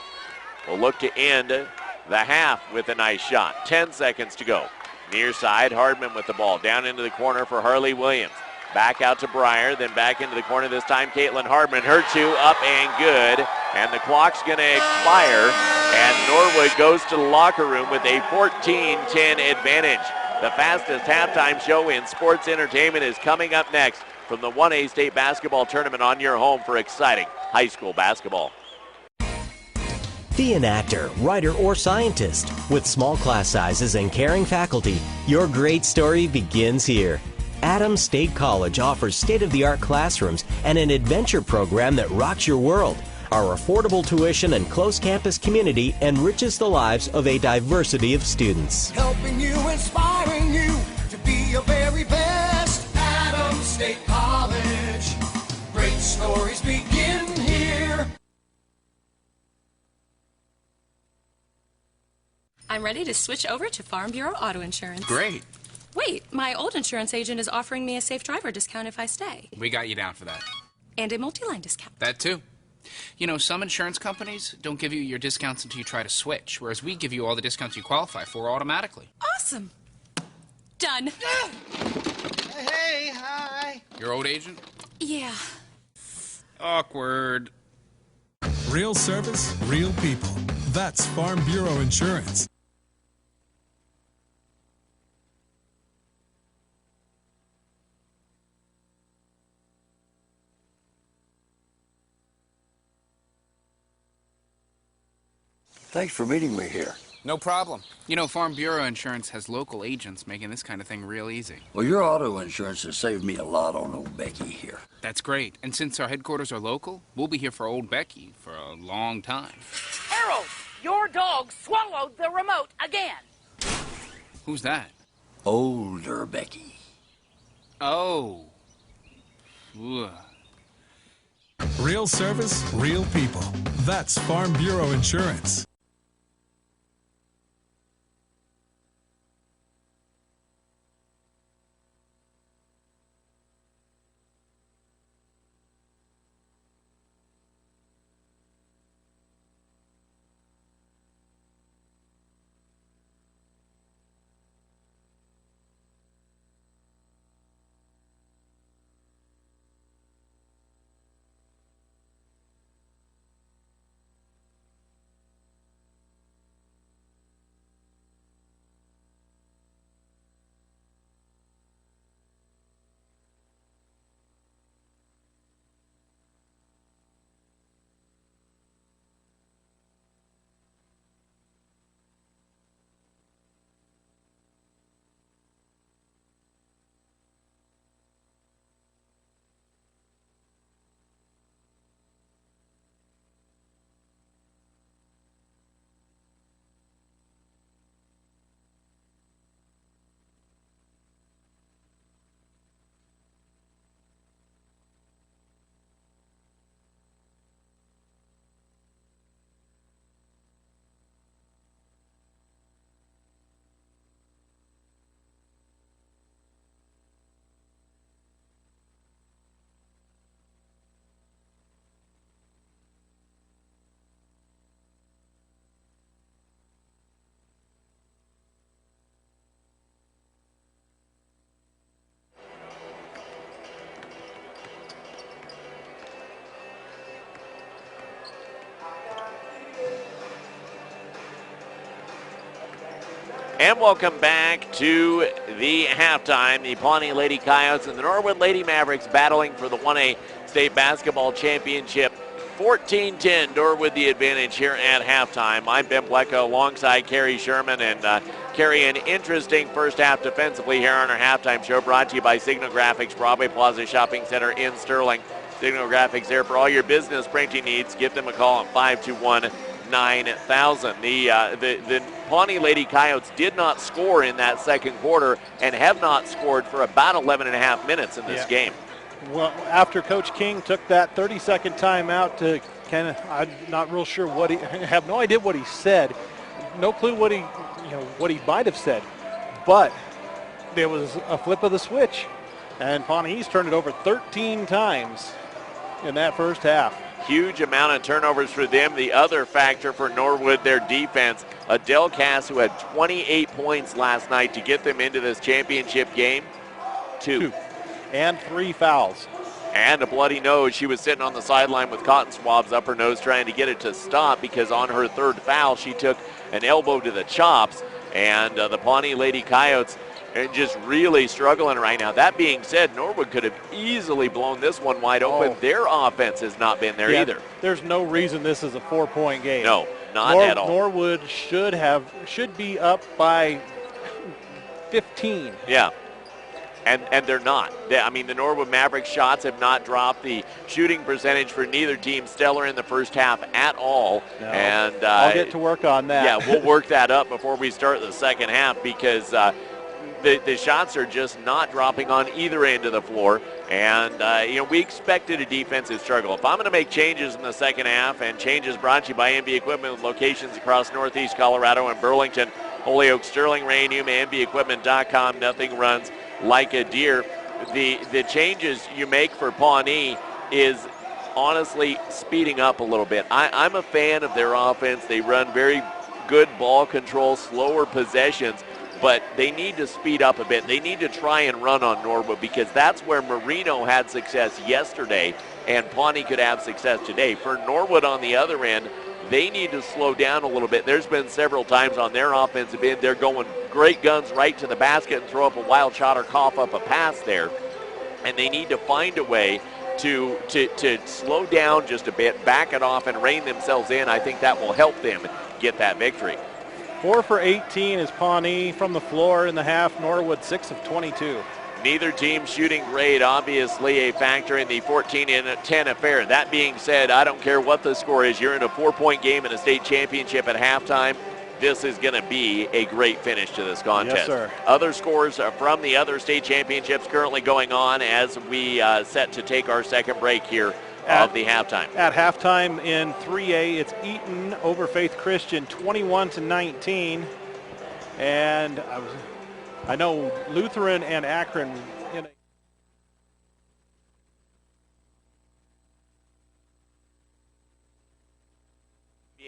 Will look to end the half with a nice shot. 10 seconds to go. Near side, Hardman with the ball. Down into the corner for Harley Williams. Back out to Breyer, then back into the corner this time. Caitlin Hardman, her two up and good. And the clock's going to expire. And Norwood goes to the locker room with a 14-10 advantage. The fastest halftime show in sports entertainment is coming up next from the 1A State Basketball Tournament on your home for exciting high school basketball. Be an actor, writer, or scientist. With small class sizes and caring faculty, your great story begins here. Adams State College offers state-of-the-art classrooms and an adventure program that rocks your world. Our affordable tuition and close campus community enriches the lives of a diversity of students. Helping you, inspiring you to be your very best. Adams State College. Great stories begin here. I'm ready to switch over to Farm Bureau Auto Insurance. Great. Wait, my old insurance agent is offering me a safe driver discount if I stay. We got you down for that. And a multi-line discount. That too. You know, some insurance companies don't give you your discounts until you try to switch, whereas we give you all the discounts you qualify for automatically. Awesome. Done. Hey, hi. Your old agent? Yeah. Awkward. Real service, real people. That's Farm Bureau Insurance. Thanks for meeting me here. No problem. You know, Farm Bureau Insurance has local agents making this kind of thing real easy. Well, your auto insurance has saved me a lot on old Becky here. That's great. And since our headquarters are local, we'll be here for old Becky for a long time. Harold, your dog swallowed the remote again. Who's that? Older Becky. Oh. Ugh. Real service, real people. That's Farm Bureau Insurance. And welcome back to the halftime. The Pawnee Lady Coyotes and the Norwood Lady Mavericks battling for the 1A State Basketball Championship. 14-10, Norwood the advantage here at halftime. I'm Ben Blecko alongside Carrie Sherman, and Carrie, an interesting first half defensively here on our halftime show, brought to you by Signal Graphics, Broadway Plaza Shopping Center in Sterling. Signal Graphics there for all your business printing needs. Give them a call at 521-9000. The Pawnee Lady Coyotes did not score in that second quarter and have not scored for about 11 and a half minutes in this game. Well, after Coach King took that 30-second timeout to kind of, I'm not real sure what he, I have no idea what he said. No clue what he might have said. But there was a flip of the switch, and Pawnee's turned it over 13 times in that first half. Huge amount of turnovers for them. The other factor for Norwood, their defense. Adele Cass, who had 28 points last night to get them into this championship game. Two. And 3 fouls. And a bloody nose. She was sitting on the sideline with cotton swabs up her nose trying to get it to stop, because on her third foul she took an elbow to the chops. And the Pawnee Lady Coyotes are just really struggling right now. That being said, Norwood could have easily blown this one wide open. Their offense has not been there either. There's no reason this is a 4-point game. No, not at all. Norwood should be up by 15. Yeah. And they're not. The Norwood Mavericks shots have not dropped. The shooting percentage for neither team stellar in the first half at all. No, and I'll get to work on that. Yeah, we'll work that up before we start the second half, because the shots are just not dropping on either end of the floor. And, we expected a defensive struggle. If I'm going to make changes in the second half, and changes brought to you by MB Equipment with locations across Northeast Colorado and Burlington, Holyoke, Sterling, Ray, Yuma, MBEquipment.com, nothing runs like a deer. The changes you make for Pawnee is honestly speeding up a little bit. I'm a fan of their offense. They run very good ball control, slower possessions, but they need to speed up a bit. They need to try and run on Norwood, because that's where Marino had success yesterday, and Pawnee could have success today. For Norwood on the other end, they need to slow down a little bit. There's been several times on their offensive end they're going great guns right to the basket and throw up a wild shot or cough up a pass there. And they need to find a way to slow down just a bit, back it off, and rein themselves in. I think that will help them get that victory. 4 for 18 is Pawnee from the floor in the half. Norwood 6 of 22. Neither team shooting great, obviously a factor in the 14-10 affair. That being said, I don't care what the score is. You're in a 4-point game in a state championship at halftime. This is going to be a great finish to this contest. Yes, sir. Other scores from the other state championships currently going on as we set to take our second break here of the halftime. At halftime in 3A, it's Eaton over Faith Christian 21-19. And I know Lutheran and Akron in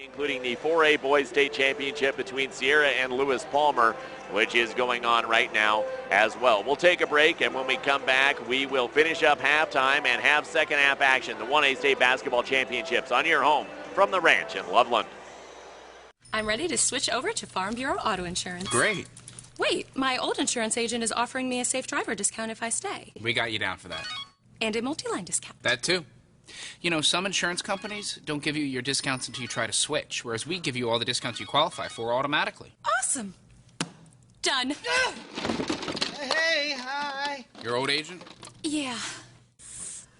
including the 4A Boys State Championship between Sierra and Lewis Palmer, which is going on right now as well. We'll take a break, and when we come back, we will finish up halftime and have second half action, the 1A State Basketball Championships, on your home from the ranch in Loveland. I'm ready to switch over to Farm Bureau Auto Insurance. Great. Wait, my old insurance agent is offering me a safe driver discount if I stay. We got you down for that. And a multi-line discount. That too. Some insurance companies don't give you your discounts until you try to switch, whereas we give you all the discounts you qualify for automatically. Awesome. Done. Hey, hi. Your old agent? Yeah.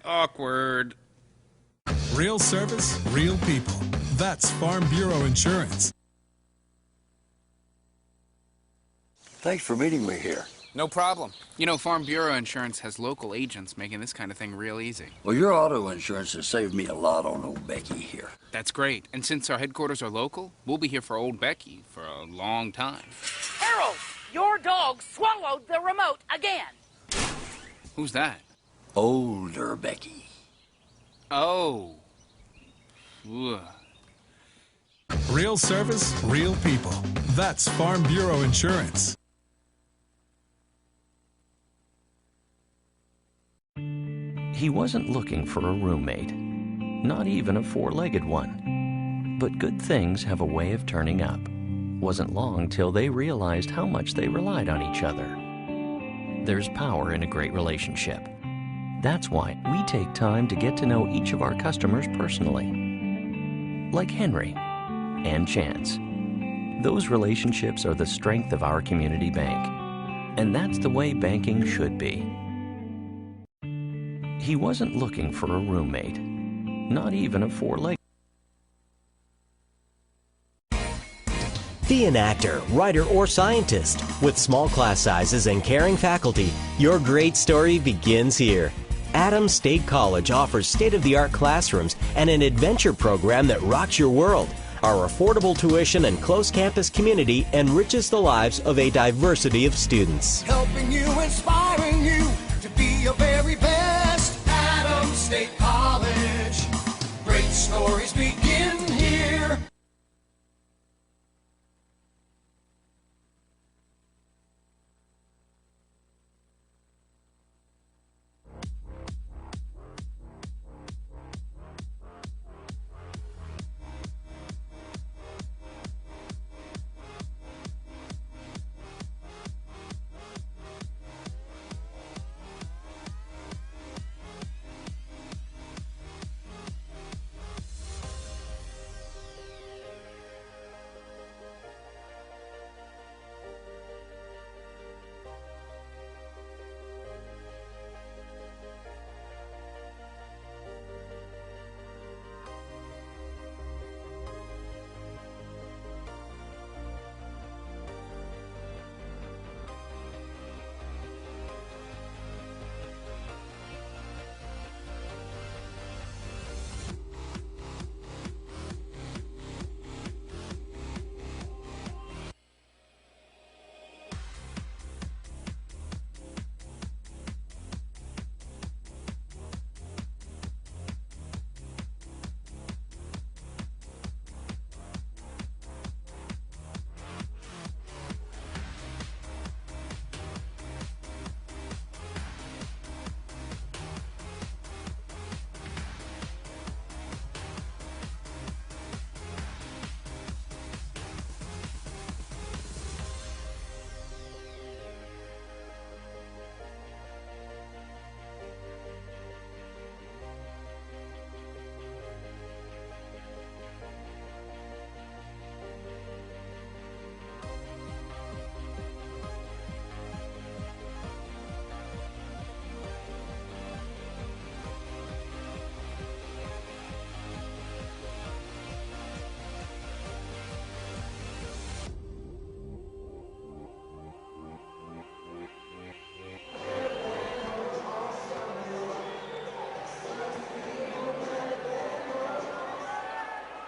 Awkward. Real service, real people. That's Farm Bureau Insurance. Thanks for meeting me here. No problem. Farm Bureau Insurance has local agents making this kind of thing real easy. Well, your auto insurance has saved me a lot on old Becky here. That's great. And since our headquarters are local, we'll be here for old Becky for a long time. Harold, your dog swallowed the remote again. Who's that? Older Becky. Oh. Ugh. Real service, real people. That's Farm Bureau Insurance. He wasn't looking for a roommate, not even a four-legged one. But good things have a way of turning up. Wasn't long till they realized how much they relied on each other. There's power in a great relationship. That's why we take time to get to know each of our customers personally. Like Henry and Chance. Those relationships are the strength of our community bank. And that's the way banking should be. He wasn't looking for a roommate, not even a four-legged. Be an actor, writer, or scientist. With small class sizes and caring faculty, your great story begins here. Adams State College offers state-of-the-art classrooms and an adventure program that rocks your world. Our affordable tuition and close campus community enriches the lives of a diversity of students. Helping you, inspiring you to be your very best. Adams State College. Great stories begin here.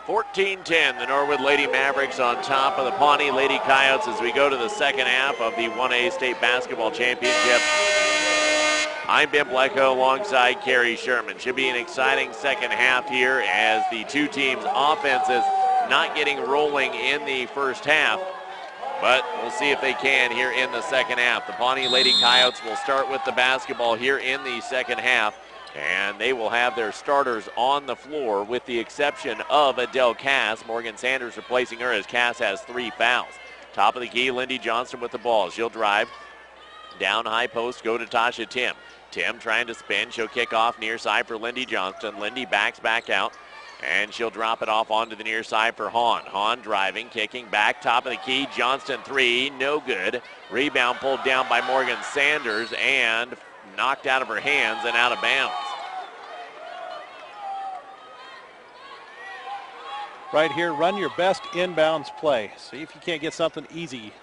(14-10), the Norwood Lady Mavericks on top of the Pawnee Lady Coyotes as we go to the second half of the 1A State Basketball Championship. I'm Ben Blecko alongside Carrie Sherman. Should be an exciting second half here as the two teams' offenses not getting rolling in the first half, but we'll see if they can here in the second half. The Pawnee Lady Coyotes will start with the basketball here in the second half, and they will have their starters on the floor with the exception of Adele Cass. Morgan Sanders replacing her as Cass has 3 fouls. Top of the key, Lindy Johnston with the ball. She'll drive down high post, go to Tasha Tim. Tim trying to spin. She'll kick off near side for Lindy Johnston. Lindy backs back out, and she'll drop it off onto the near side for Hahn. Hahn driving, kicking back, top of the key. Johnston 3, no good. Rebound pulled down by Morgan Sanders and knocked out of her hands and out of bounds. Right here, run your best inbounds play. See if you can't get something easy.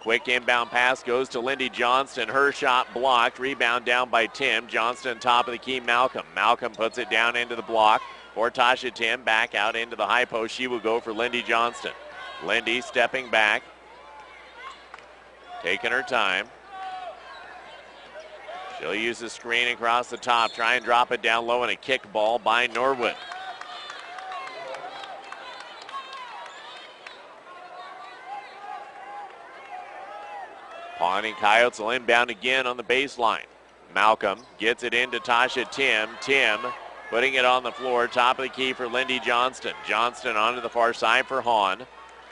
Quick inbound pass goes to Lindy Johnston. Her shot blocked. Rebound down by Tim. Johnston top of the key, Malcolm. Malcolm puts it down into the block for Tasha Tim. Back out into the high post. She will go for Lindy Johnston. Lindy stepping back. Taking her time. She'll use the screen across the top. Try and drop it down low, and a kick ball by Norwood. Pawnee Coyotes will inbound again on the baseline. Malcolm gets it into Tasha Tim. Tim putting it on the floor. Top of the key for Lindy Johnston. Johnston onto the far side for Hahn.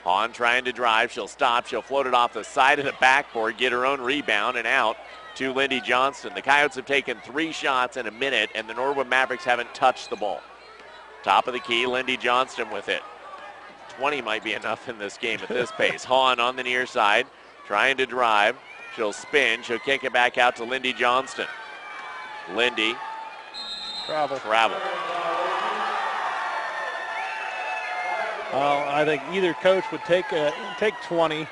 Hahn trying to drive. She'll stop. She'll float it off the side of the backboard, get her own rebound, and out to Lindy Johnston. The Coyotes have taken 3 shots in a minute, and the Norwood Mavericks haven't touched the ball. Top of the key, Lindy Johnston with it. 20 might be enough in this game at this pace. Hahn on the near side, trying to drive. She'll spin. She'll kick it back out to Lindy Johnston. Lindy. Travel. Well, I think either coach would take 20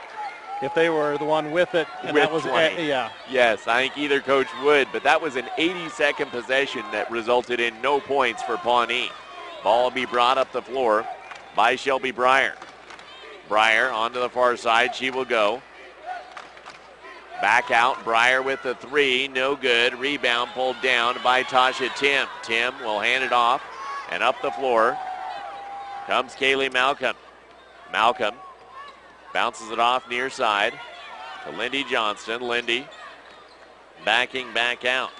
if they were the one with it. And With that was 20. yeah. Yes, I think either coach would, but that was an 80-second possession that resulted in no points for Pawnee. Ball will be brought up the floor by Shelby Breyer. Breyer onto the far side. She will go. Back out. Breyer with the 3. No good. Rebound pulled down by Tasha Tim. Tim will hand it off, and up the floor comes Kaylee Malcolm. Malcolm bounces it off near side to Lindy Johnston. Lindy backing back out.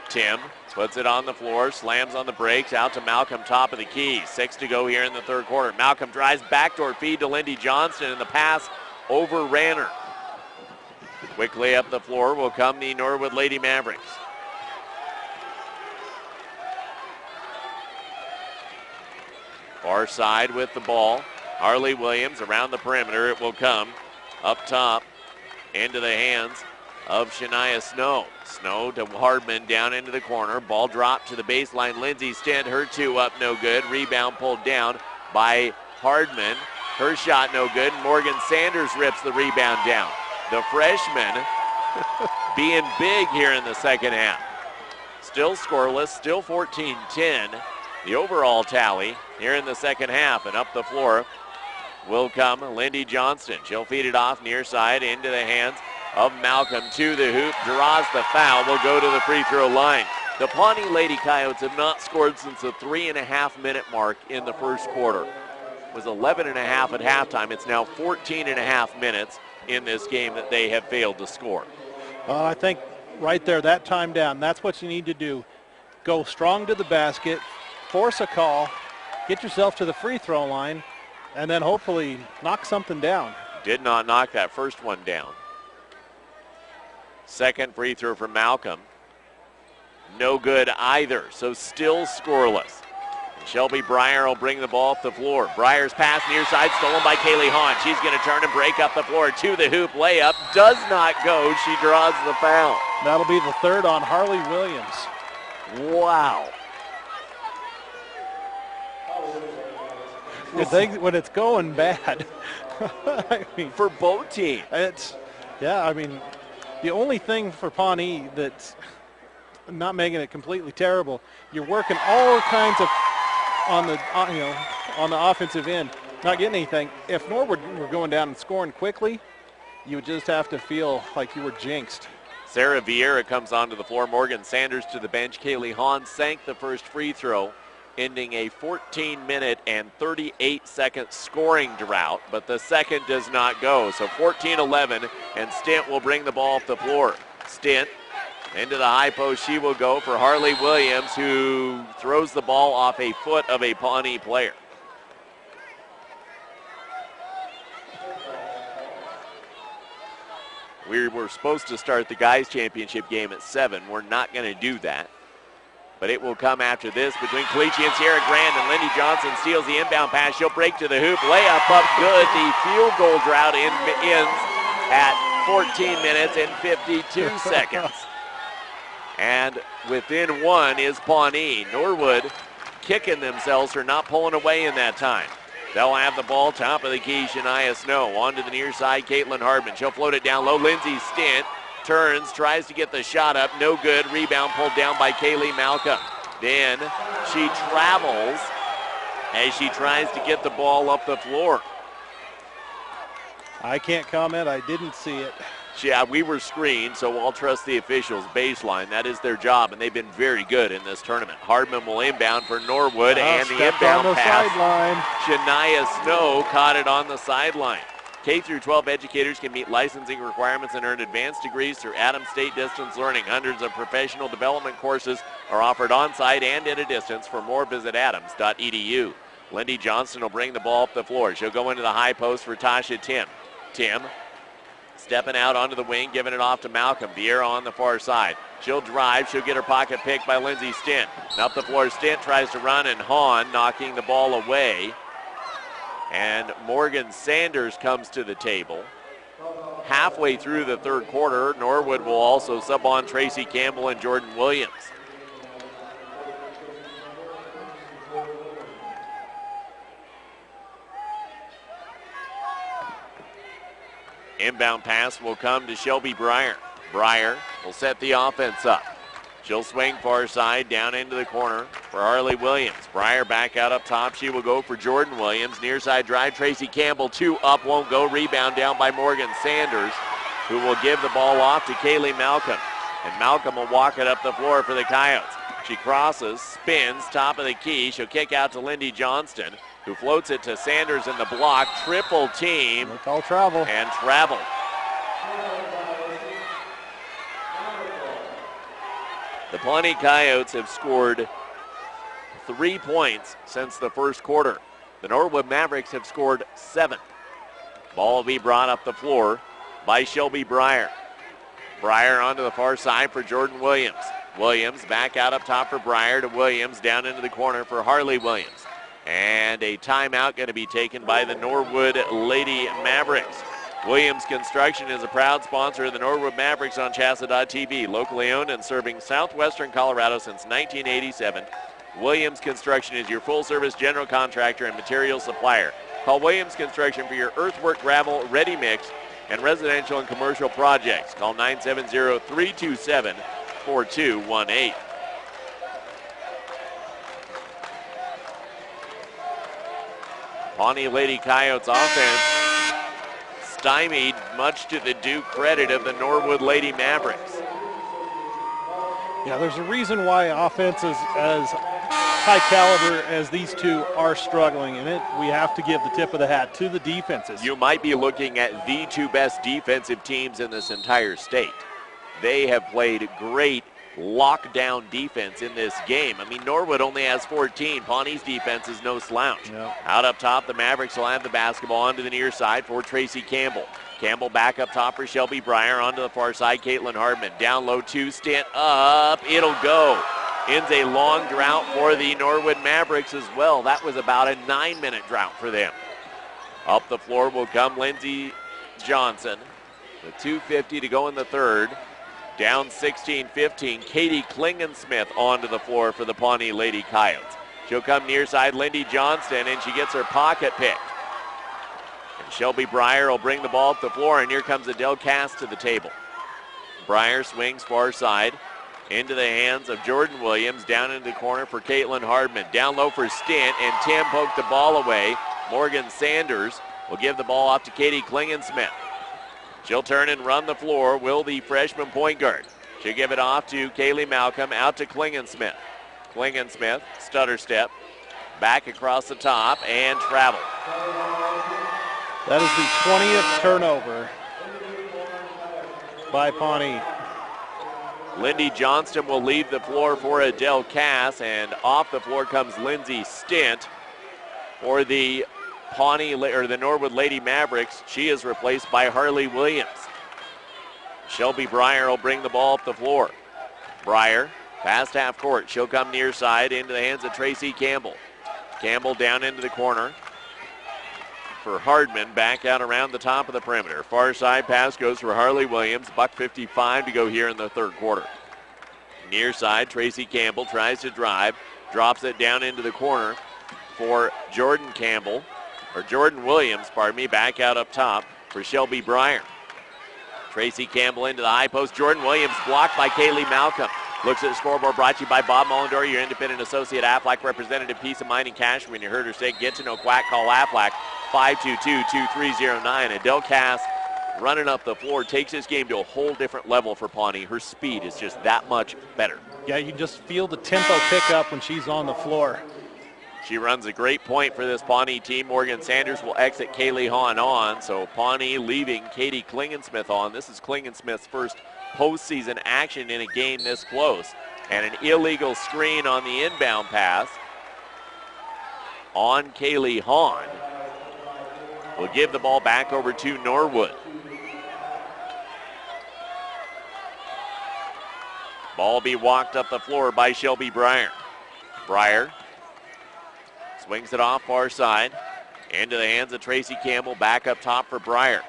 Tim puts it on the floor, slams on the brakes, out to Malcolm, top of the key. 6 to go here in the third quarter. Malcolm drives, backdoor feed to Lindy Johnston, and the pass overran her. Quickly up the floor will come the Norwood Lady Mavericks. Far side with the ball. Harley Williams around the perimeter. It will come up top into the hands of Shania Snow. Snow to Hardman down into the corner. Ball dropped to the baseline. Lindsay Stent, her 2 up, no good. Rebound pulled down by Hardman. Her shot no good. Morgan Sanders rips the rebound down. The freshman being big here in the second half. Still scoreless, still 14-10. The overall tally here in the second half, and up the floor will come Lindy Johnston. She'll feed it off near side into the hands of Malcolm to the hoop, draws the foul, will go to the free throw line. The Pawnee Lady Coyotes have not scored since the 3.5-minute mark in the first quarter. It was 11.5 at halftime. It's now 14.5 minutes in this game that they have failed to score. I think right there, that time down, that's what you need to do. Go strong to the basket, force a call, get yourself to the free throw line, and then hopefully knock something down. Did not knock that first one down. Second free throw for Malcolm. No good either, so still scoreless. Shelby Breyer will bring the ball off the floor. Breyer's pass near side, stolen by Kaylee Hahn. She's going to turn and break up the floor to the hoop. Layup does not go. She draws the foul. That'll be the third on Harley Williams. Wow. When it's going bad, I mean, for both teams. I mean, the only thing for Pawnee that's not making it completely terrible, you're working all kinds of on the offensive end, not getting anything. If Norwood were going down and scoring quickly, you would just have to feel like you were jinxed. Sarah Vieira comes onto the floor. Morgan Sanders to the bench. Kaylee Hahn sank the first free throw, ending a 14-minute and 38-second scoring drought, but the second does not go. So 14-11, and Stint will bring the ball off the floor. Stint into the high post. She will go for Harley Williams, who throws the ball off a foot of a Pawnee player. We were supposed to start the guys' championship game at 7. We're not going to do that. But it will come after this between Calici and Sierra Grand, and Lindy Johnson steals the inbound pass. She'll break to the hoop. Layup up good. The field goal drought ends at 14 minutes and 52 seconds. And within one is Pawnee. Norwood kicking themselves for not pulling away in that time. They'll have the ball, top of the key, Shania Snow. On to the near side, Caitlin Hardman. She'll float it down low. Lindsay Stint turns, tries to get the shot up. No good. Rebound pulled down by Kaylee Malcolm. Then she travels as she tries to get the ball up the floor. I can't comment. I didn't see it. Yeah, we were screened, so I'll trust the officials. Baseline, that is their job, and they've been very good in this tournament. Hardman will inbound for Norwood, and the inbound pass. Shania Snow caught it on the sideline. K through 12 educators can meet licensing requirements and earn advanced degrees through Adams State Distance Learning. Hundreds of professional development courses are offered on-site and at a distance. For more, visit adams.edu. Lindy Johnston will bring the ball up the floor. She'll go into the high post for Tasha Tim. Tim stepping out onto the wing, giving it off to Malcolm. Vieira on the far side. She'll drive. She'll get her pocket picked by Lindsay Stint. And up the floor, Stint tries to run, and Hahn knocking the ball away. And Morgan Sanders comes to the table. Halfway through the third quarter, Norwood will also sub on Tracy Campbell and Jordan Williams. Inbound pass will come to Shelby Breyer. Breyer will set the offense up. She'll swing far side down into the corner for Harley Williams. Breyer back out up top. She will go for Jordan Williams. Near side drive, Tracy Campbell, 2 up, won't go. Rebound down by Morgan Sanders, who will give the ball off to Kaylee Malcolm. And Malcolm will walk it up the floor for the Coyotes. She crosses, spins, top of the key. She'll kick out to Lindy Johnston, who floats it to Sanders in the block. Triple team. Call travel. And travel. The Pawnee Coyotes have scored 3 points since the first quarter. The Norwood Mavericks have scored 7. Ball will be brought up the floor by Shelby Breyer. Breyer onto the far side for Jordan Williams. Williams back out up top for Breyer to Williams, down into the corner for Harley Williams. And a timeout going to be taken by the Norwood Lady Mavericks. Williams Construction is a proud sponsor of the Norwood Mavericks on CHSAA.TV. Locally owned and serving southwestern Colorado since 1987. Williams Construction is your full-service general contractor and material supplier. Call Williams Construction for your earthwork, gravel, ready mix, and residential and commercial projects. Call 970-327-4218. Pawnee Lady Coyotes offense stymied, much to the due credit of the Norwood Lady Mavericks. Yeah, there's a reason why offenses as high caliber as these two are struggling, and we have to give the tip of the hat to the defenses. You might be looking at the 2 best defensive teams in this entire state. They have played great lockdown defense in this game. I mean, Norwood only has 14. Pawnee's defense is no slouch. Yep. Out up top, the Mavericks will have the basketball onto the near side for Tracy Campbell. Campbell back up top for Shelby Breyer. Onto the far side, Caitlin Hardman. Down low, 2, Stint up. It'll go. Ends a long drought for the Norwood Mavericks as well. That was about a 9-minute drought for them. Up the floor will come Lindsey Johnson with 2:50 to go in the third. Down 16-15, Katie Klingensmith onto the floor for the Pawnee Lady Coyotes. She'll come near side, Lindy Johnston, and she gets her pocket picked. And Shelby Breyer will bring the ball up the floor, and here comes Adele Cass to the table. Breyer swings far side into the hands of Jordan Williams, down into the corner for Caitlin Hardman. Down low for Stint, and Tim poked the ball away. Morgan Sanders will give the ball off to Katie Klingensmith. She'll turn and run the floor, will the freshman point guard. She'll give it off to Kaylee Malcolm, out to Klingensmith. Klingensmith, stutter step, back across the top, and travel. That is the 20th turnover by Pawnee. Lindy Johnston will leave the floor for Adele Cass, and off the floor comes Lindsay Stint for the Pawnee, or the Norwood Lady Mavericks. She is replaced by Harley Williams. Shelby Breyer will bring the ball up the floor. Breyer, past half court. She'll come near side into the hands of Tracy Campbell. Campbell down into the corner for Hardman, back out around the top of the perimeter. Far side pass goes for Harley Williams. $1:55 to go here in the third quarter. Near side, Tracy Campbell tries to drive, drops it down into the corner for Jordan Williams, back out up top for Shelby Breyer. Tracy Campbell into the high post. Jordan Williams blocked by Kaylee Malcolm. Looks at the scoreboard, brought to you by Bob Mullendore, your independent associate Aflac representative. Peace of mind and cash. When you heard her say, get to know Quack, call Aflac 522-2309. Adele Cass running up the floor takes this game to a whole different level for Pawnee. Her speed is just that much better. Yeah, you just feel the tempo pick up when she's on the floor. She runs a great point for this Pawnee team. Morgan Sanders will exit Kaylee Hahn on. So Pawnee leaving Katie Klingensmith on. This is Klingensmith's first postseason action in a game this close. And an illegal screen on the inbound pass on Kaylee Hahn. Will give the ball back over to Norwood. Ball be walked up the floor by Shelby Breyer. Breyer swings it off far side. Into the hands of Tracy Campbell. Back up top for Breyer.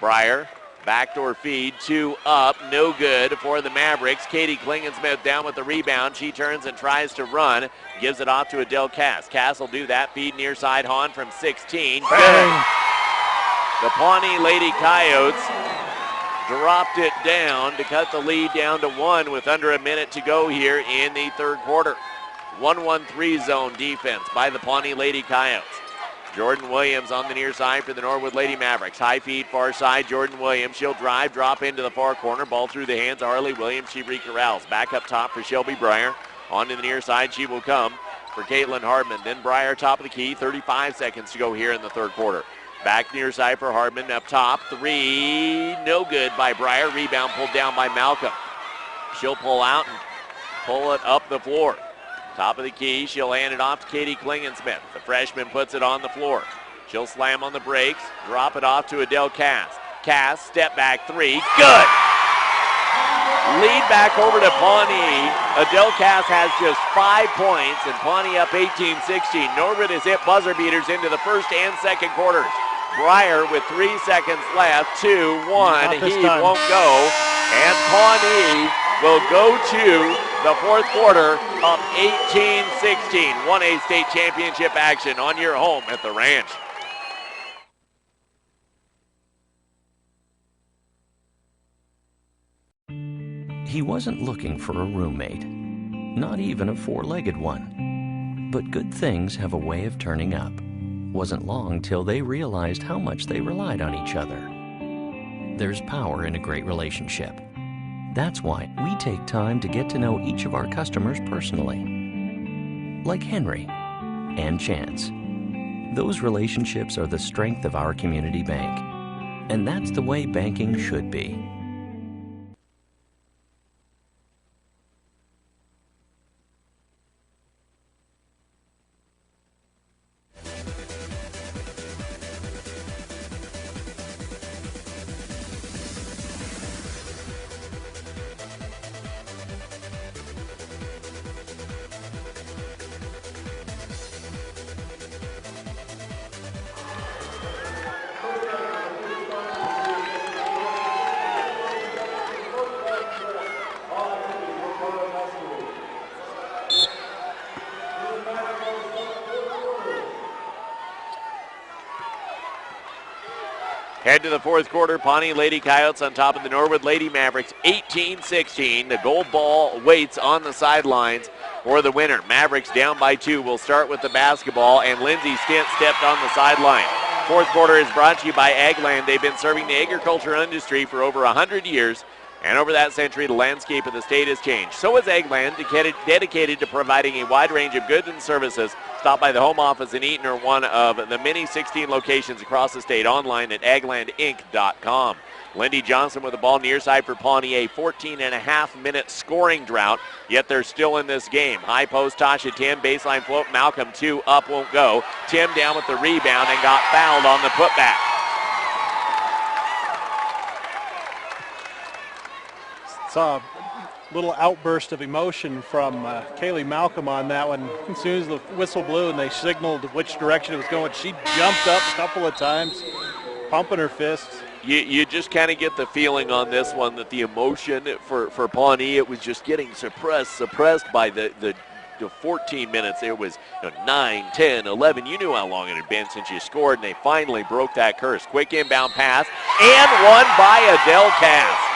Breyer, backdoor feed, 2 up, no good for the Mavericks. Katie Klingensmith down with the rebound. She turns and tries to run. Gives it off to Adele Cass. Cass will do that. Feed near side. Hahn from 16. Good. The Pawnee Lady Coyotes dropped it down to cut the lead down to 1 with under a minute to go here in the third quarter. 1-1-3 zone defense by the Pawnee Lady Coyotes. Jordan Williams on the near side for the Norwood Lady Mavericks. High feed far side, Jordan Williams. She'll drive, drop into the far corner. Ball through the hands of Harley Williams. She recorrals. Back up top for Shelby Breyer. Onto the near side she will come for Caitlin Hardman. Then Breyer top of the key. 35 seconds to go here in the third quarter. Back near side for Hardman. Up top, 3. No good by Breyer. Rebound pulled down by Malcolm. She'll pull out and pull it up the floor. Top of the key, she'll hand it off to Katie Klingensmith. The freshman puts it on the floor. She'll slam on the brakes, drop it off to Adele Cass. Cass, step back 3, good! Lead back over to Pawnee. Adele Cass has just 5 points, and Pawnee up 18-16. Norwood has hit buzzer beaters into the first and second quarters. Breyer with 3 seconds left, 2, 1, he won't go, and Pawnee will go to the fourth quarter up 18-16. 1A state championship action on your home at the Ranch. He wasn't looking for a roommate, not even a four-legged one. But good things have a way of turning up. Wasn't long till they realized how much they relied on each other. There's power in a great relationship. That's why we take time to get to know each of our customers personally. Like Henry and Chance. Those relationships are the strength of our community bank. And that's the way banking should be. Head to the fourth quarter, Pawnee Lady Coyotes on top of the Norwood Lady Mavericks, 18-16. The gold ball waits on the sidelines for the winner. Mavericks down by 2. We'll start with the basketball, and Lindsay Stint stepped on the sideline. Fourth quarter is brought to you by Agland. They've been serving the agriculture industry for over 100 years, and over that century, the landscape of the state has changed. So is Agland, dedicated to providing a wide range of goods and services. Stop by the home office in Eaton or one of the many 16 locations across the state, online at aglandinc.com. Lindy Johnson with the ball near side for Pawnee, a 14.5-minute scoring drought, yet they're still in this game. High post, Tasha Tim, baseline float, Malcolm 2 up, won't go. Tim down with the rebound and got fouled on the putback. Saw a little outburst of emotion from Kaylee Malcolm on that one. As soon as the whistle blew and they signaled which direction it was going, she jumped up a couple of times, pumping her fists. You just kind of get the feeling on this one that the emotion for Pawnee, it was just getting suppressed by the 14 minutes. It was 9, 10, 11. You knew how long it had been since you scored, and they finally broke that curse. Quick inbound pass, and one by Adele Cass.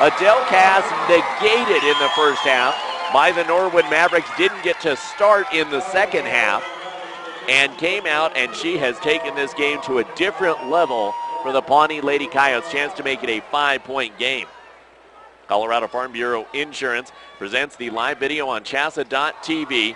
Adele Cass negated in the first half by the Norwood Mavericks. Didn't get to start in the second half and came out, and she has taken this game to a different level for the Pawnee Lady Coyotes. Chance to make it a 5-point game. Colorado Farm Bureau Insurance presents the live video on CHSAA.tv.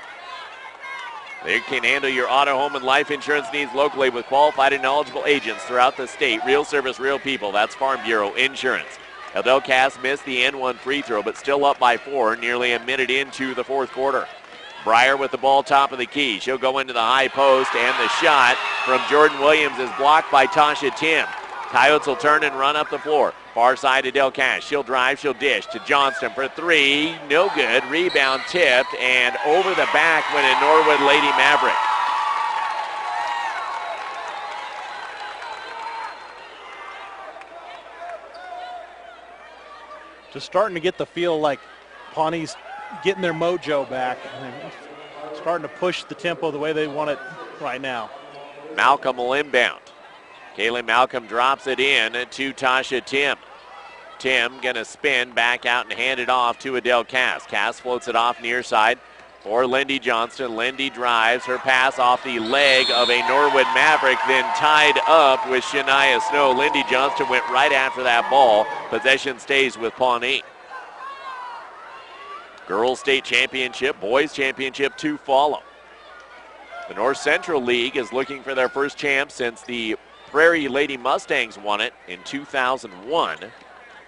They can handle your auto, home, and life insurance needs locally with qualified and knowledgeable agents throughout the state. Real service, real people. That's Farm Bureau Insurance. Adele Cass missed the N1 free throw, but still up by 4, nearly a minute into the fourth quarter. Breyer with the ball top of the key. She'll go into the high post, and the shot from Jordan Williams is blocked by Tasha Tim. Coyotes will turn and run up the floor. Far side to Del Cash. She'll drive, she'll dish to Johnston for three. No good. Rebound tipped, and over the back went a Norwood Lady Maverick. Just starting to get the feel like Pawnee's getting their mojo back and starting to push the tempo the way they want it right now. Malcolm will inbound. Kaylee Malcolm drops it in to Tasha Tim. Tim going to spin back out and hand it off to Adele Cass. Cass floats it off near side for Lindy Johnston. Lindy drives her pass off the leg of a Norwood Maverick, then tied up with Shania Snow. Lindy Johnston went right after that ball. Possession stays with Pawnee. Girls State Championship, Boys Championship to follow. The North Central League is looking for their first champ since the Prairie Lady Mustangs won it in 2001.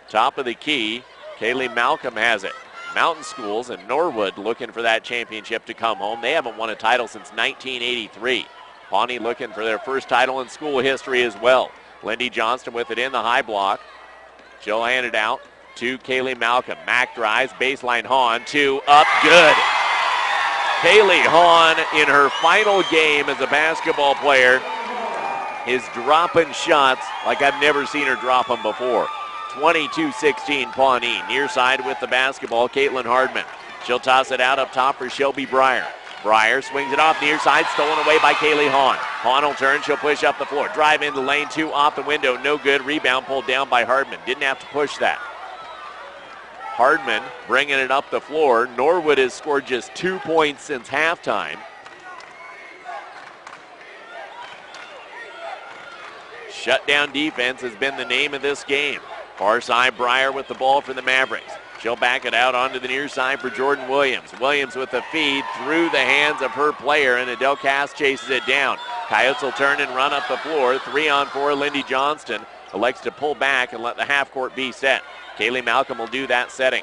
Top of the key, Kaylee Malcolm has it. Mountain Schools and Norwood looking for that championship to come home. They haven't won a title since 1983. Pawnee looking for their first title in school history as well. Lindy Johnston with it in the high block. She'll hand it out to Kaylee Malcolm. Mack drives, baseline Hahn, two, up, good. Kaylee Hahn in her final game as a basketball player is dropping shots like I've never seen her drop them before. 22-16 Pawnee. Near side with the basketball, Caitlin Hardman. She'll toss it out up top for Shelby Breyer. Breyer swings it off near side, stolen away by Kaylee Hahn. Hahn will turn, she'll push up the floor. Drive into lane two, off the window, no good. Rebound pulled down by Hardman. Didn't have to push that. Hardman bringing it up the floor. Norwood has scored just 2 points since halftime. Shutdown defense has been the name of this game. Far side, Breyer with the ball for the Mavericks. She'll back it out onto the near side for Jordan Williams. Williams with the feed through the hands of her player, and Adele Cass chases it down. Coyotes will turn and run up the floor. 3-on-4, Lindy Johnston elects to pull back and let the half court be set. Kaylee Malcolm will do that setting.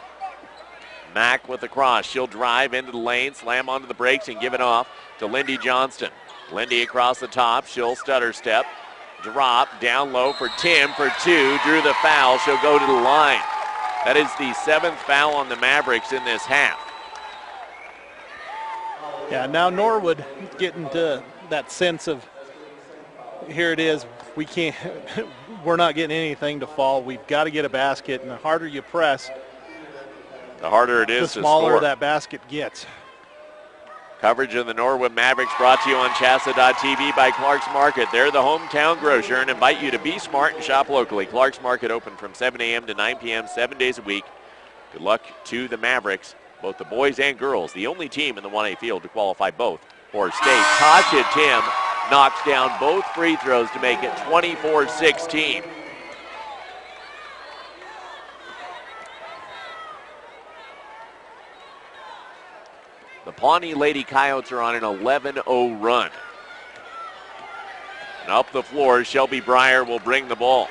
Mack with the cross. She'll drive into the lane, slam onto the brakes, and give it off to Lindy Johnston. Lindy across the top. She'll stutter step. Drop down low for Tim for two. Drew the foul. She'll go to the line. That is the 7th foul on the Mavericks in this half. Yeah, now Norwood getting to that sense of, here it is, we're not getting anything to fall. We've got to get a basket, and the harder you press, the harder it is the smaller to score. that basket gets. Coverage of the Norwood Mavericks brought to you on CHSAA.tv by Clark's Market. They're the hometown grocer and invite you to be smart and shop locally. Clark's Market open from 7 a.m. to 9 p.m. 7 days a week. Good luck to the Mavericks, both the boys and girls, the only team in the 1A field to qualify both for state. Tasha Tim knocks down both free throws to make it 24-16. The Pawnee Lady Coyotes are on an 11-0 run. And up the floor, Shelby Breyer will bring the ball.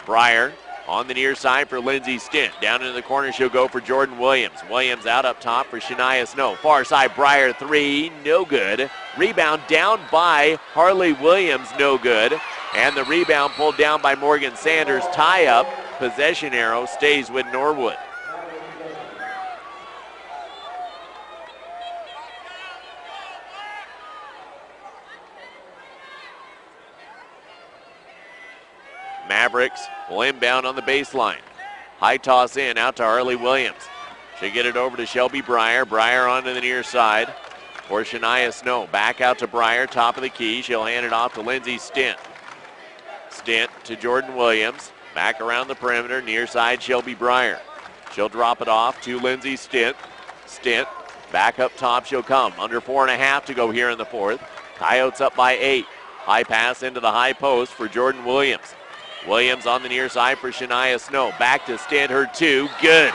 Breyer on the near side for Lindsey Stint. Down into the corner, she'll go for Jordan Williams. Williams out up top for Shania Snow. Far side, Breyer three, no good. Rebound down by Harley Williams, no good. And the rebound pulled down by Morgan Sanders. Tie up, possession arrow stays with Norwood. Mavericks will inbound on the baseline. High toss in out to Harley Williams. She'll get it over to Shelby Breyer. Breyer onto the near side for Shania Snow. Back out to Breyer, top of the key. She'll hand it off to Lindsey Stint. Stint to Jordan Williams. Back around the perimeter, near side Shelby Breyer. She'll drop it off to Lindsey Stint. Stint back up top she'll come. Under 4.5 to go here in the fourth. Coyotes up by 8. High pass into the high post for Jordan Williams. Williams on the near side for Shania Snow. Back to Stint, her two. Good.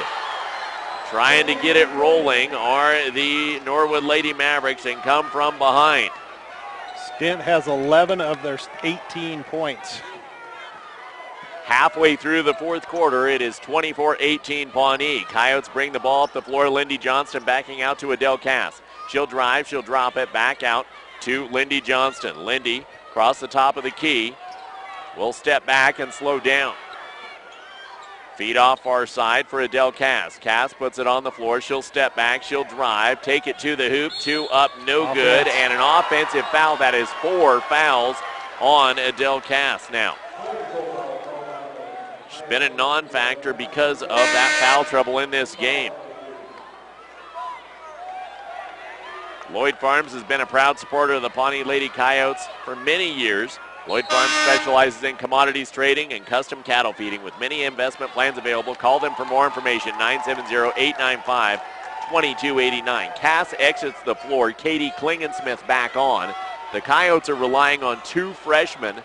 Trying to get it rolling are the Norwood Lady Mavericks and come from behind. Stint has 11 of their 18 points. Halfway through the fourth quarter, it is 24-18 Pawnee. Coyotes bring the ball up the floor. Lindy Johnston backing out to Adele Cass. She'll drive, she'll drop it back out to Lindy Johnston. Lindy across the top of the key. Will step back and slow down. Feed off far side for Adele Cass. Cass puts it on the floor. She'll step back. She'll drive. Take it to the hoop. 2 up, no good. And an offensive foul. That is 4 fouls on Adele Cass now. She's been a non-factor because of that foul trouble in this game. Lloyd Farms has been a proud supporter of the Pawnee Lady Coyotes for many years. Lloyd Farms specializes in commodities trading and custom cattle feeding with many investment plans available. Call them for more information, 970-895-2289. Cass exits the floor. Katie Klingensmith back on. The Coyotes are relying on 2 freshmen,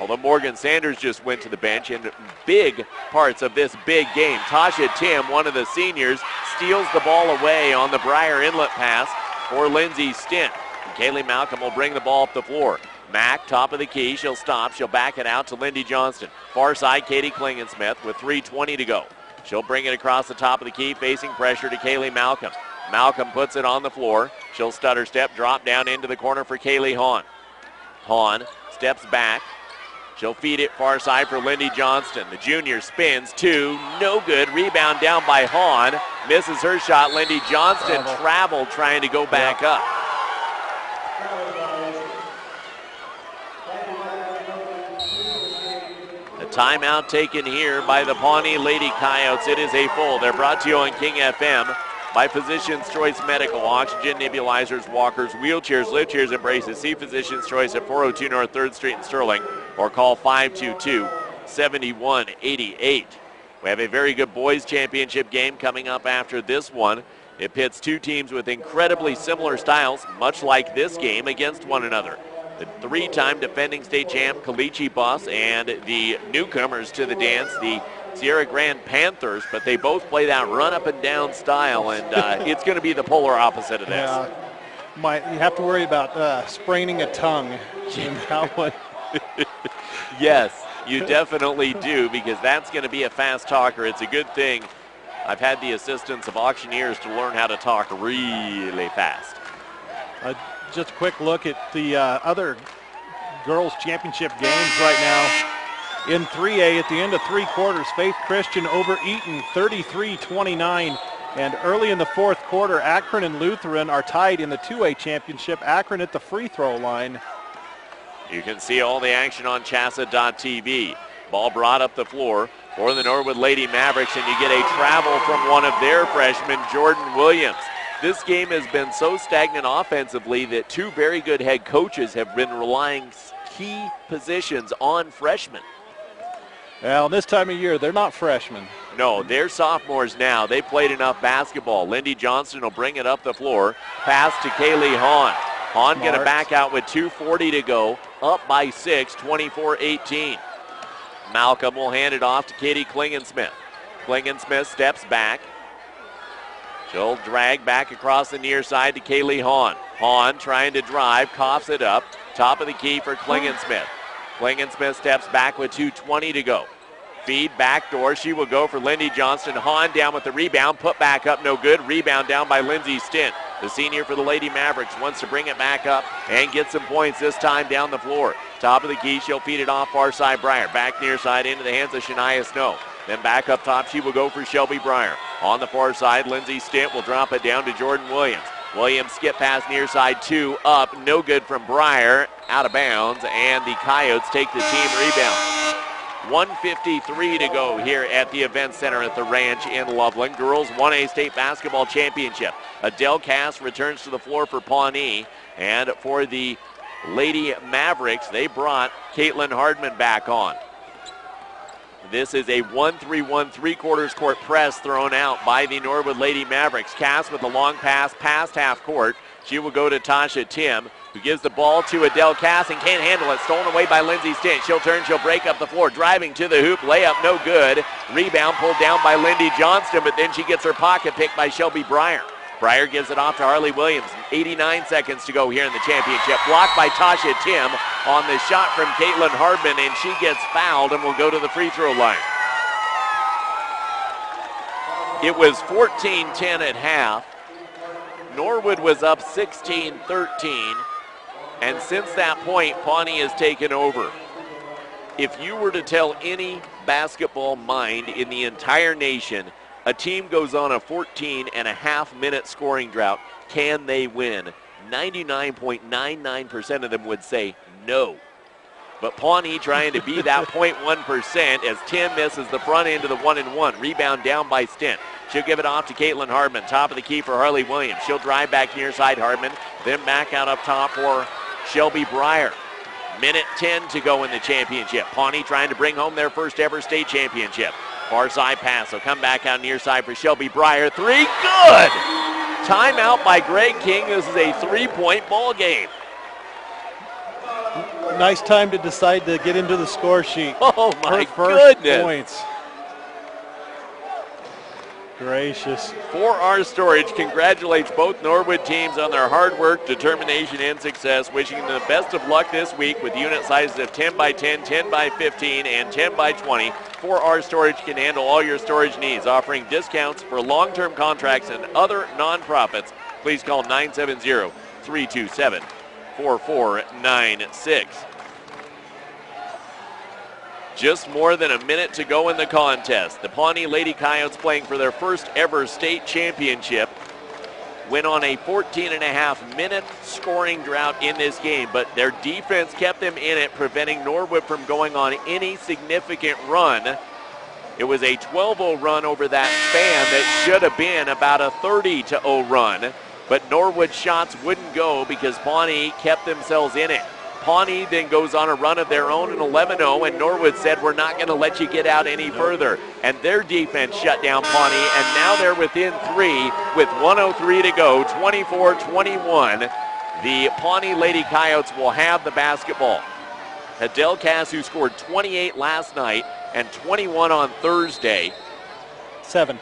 although Morgan Sanders just went to the bench in big parts of this big game. Tasha Tim, one of the seniors, steals the ball away on the Briar Inlet pass for Lindsay Stint. And Kaylee Malcolm will bring the ball up the floor. Mack, top of the key. She'll stop. She'll back it out to Lindy Johnston. Far side, Katie Klingensmith with 3:20 to go. She'll bring it across the top of the key, facing pressure to Kaylee Malcolm. Malcolm puts it on the floor. She'll stutter step, drop down into the corner for Kaylee Hahn. Hahn steps back. She'll feed it far side for Lindy Johnston. The junior spins, 2, no good. Rebound down by Hahn. Misses her shot. Lindy Johnston traveled trying to go back up. Timeout taken here by the Pawnee Lady Coyotes. It is a full. They're brought to you on King FM by Physicians Choice Medical. Oxygen, nebulizers, walkers, wheelchairs, lift chairs, and braces. See Physicians Choice at 402 North 3rd Street in Sterling or call 522-7188. We have a very good boys championship game coming up after this one. It pits 2 teams with incredibly similar styles, much like this game, against one another. The 3-time defending state champ, Kalichi Bus, and the newcomers to the dance, the Sierra Grande Panthers, but they both play that run up and down style, and it's going to be the polar opposite of this. You have to worry about spraining a tongue in that one. Yes, you definitely do, because that's going to be a fast talker. It's a good thing I've had the assistance of auctioneers to learn how to talk really fast. Just a quick look at the other girls' championship games right now. In 3A, at the end of 3 quarters, Faith Christian over Eaton, 33-29. And early in the 4th quarter, Akron and Lutheran are tied in the 2A championship. Akron at the free throw line. You can see all the action on CHSAA.tv. Ball brought up the floor for the Norwood Lady Mavericks, and you get a travel from one of their freshmen, Jordan Williams. This game has been so stagnant offensively that 2 very good head coaches have been relying key positions on freshmen. Well, this time of year, they're not freshmen. No, they're sophomores now. They played enough basketball. Lindy Johnston will bring it up the floor. Pass to Kaylee Hahn. Hahn going to back out with 2:40 to go. Up by 6, 24-18. Malcolm will hand it off to Katie Klingensmith. Klingensmith steps back. She'll drag back across the near side to Kaylee Hahn. Hahn trying to drive, coughs it up. Top of the key for Klingensmith. Klingensmith steps back with 2:20 to go. Feed backdoor. She will go for Lindy Johnston. Hahn down with the rebound. Put back up, no good. Rebound down by Lindsay Stint. The senior for the Lady Mavericks wants to bring it back up and get some points this time down the floor. Top of the key, she'll feed it off far side Breyer. Back near side into the hands of Shania Snow. Then back up top, she will go for Shelby Breyer. On the far side, Lindsay Stint will drop it down to Jordan Williams. Williams skip pass near side, 2 up, no good from Breyer, out of bounds, and the Coyotes take the team rebound. 1:53 to go here at the Event Center at the Ranch in Loveland. Girls 1A State Basketball Championship. Adele Cass returns to the floor for Pawnee, and for the Lady Mavericks, they brought Caitlin Hardman back on. This is a 1-3-1 3/4 court press thrown out by the Norwood Lady Mavericks. Cass with a long pass past half court. She will go to Tasha Tim, who gives the ball to Adele Cass and can't handle it. Stolen away by Lindsay Stint. She'll turn, she'll break up the floor. Driving to the hoop, layup no good. Rebound pulled down by Lindy Johnston, but then she gets her pocket picked by Shelby Breyer. Breyer gives it off to Harley Williams. 89 seconds to go here in the championship. Blocked by Tasha Tim on the shot from Caitlin Hardman, and she gets fouled and will go to the free throw line. It was 14-10 at half. Norwood was up 16-13, and since that point, Pawnee has taken over. If you were to tell any basketball mind in the entire nation, a team goes on a 14.5-minute scoring drought, can they win? 99.99% of them would say no. But Pawnee trying to be that 0.1% as Tim misses the front end of the 1-and-1. Rebound down by Stint. She'll give it off to Caitlin Hardman. Top of the key for Harley Williams. She'll drive back near side Hardman, then back out up top for Shelby Breyer. Minute 10 to go in the championship. Pawnee trying to bring home their first ever state championship. Far side pass. Will come back out near side for Shelby Breyer. Three, good! Timeout by Greg King. This is a three-point ball game. Nice time to decide to get into the score sheet. Oh, my Her first goodness. points. Gracious. 4R Storage congratulates both Norwood teams on their hard work, determination, and success, wishing them the best of luck this week with unit sizes of 10 by 10, 10 by 15, and 10 by 20. 4R Storage can handle all your storage needs, offering discounts for long-term contracts and other nonprofits. Please call 970-327-4496. Just more than a minute to go in the contest. The Pawnee Lady Coyotes, playing for their first ever state championship, went on a 14.5-minute scoring drought in this game, but their defense kept them in it, preventing Norwood from going on any significant run. It was a 12-0 run over that span that should have been about a 30-0 run, but Norwood shots wouldn't go because Pawnee kept themselves in it. Pawnee then goes on a run of their own in 11-0, and Norwood said, we're not going to let you get out any further. And their defense shut down Pawnee, and now they're within 3 with 1:03 to go, 24-21. The Pawnee Lady Coyotes will have the basketball. Adele Cass, who scored 28 last night and 21 on Thursday. 7.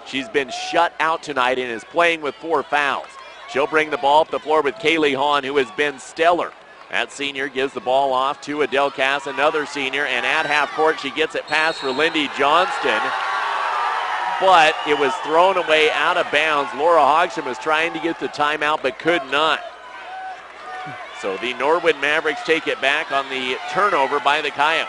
She's been shut out tonight and is playing with 4 fouls. She'll bring the ball up the floor with Kaylee Hahn, who has been stellar. That senior gives the ball off to Adele Cass, another senior, and at half court she gets it past for Lindy Johnston. But it was thrown away out of bounds. Laura Hodgson was trying to get the timeout but could not. So the Norwood Mavericks take it back on the turnover by the Coyotes.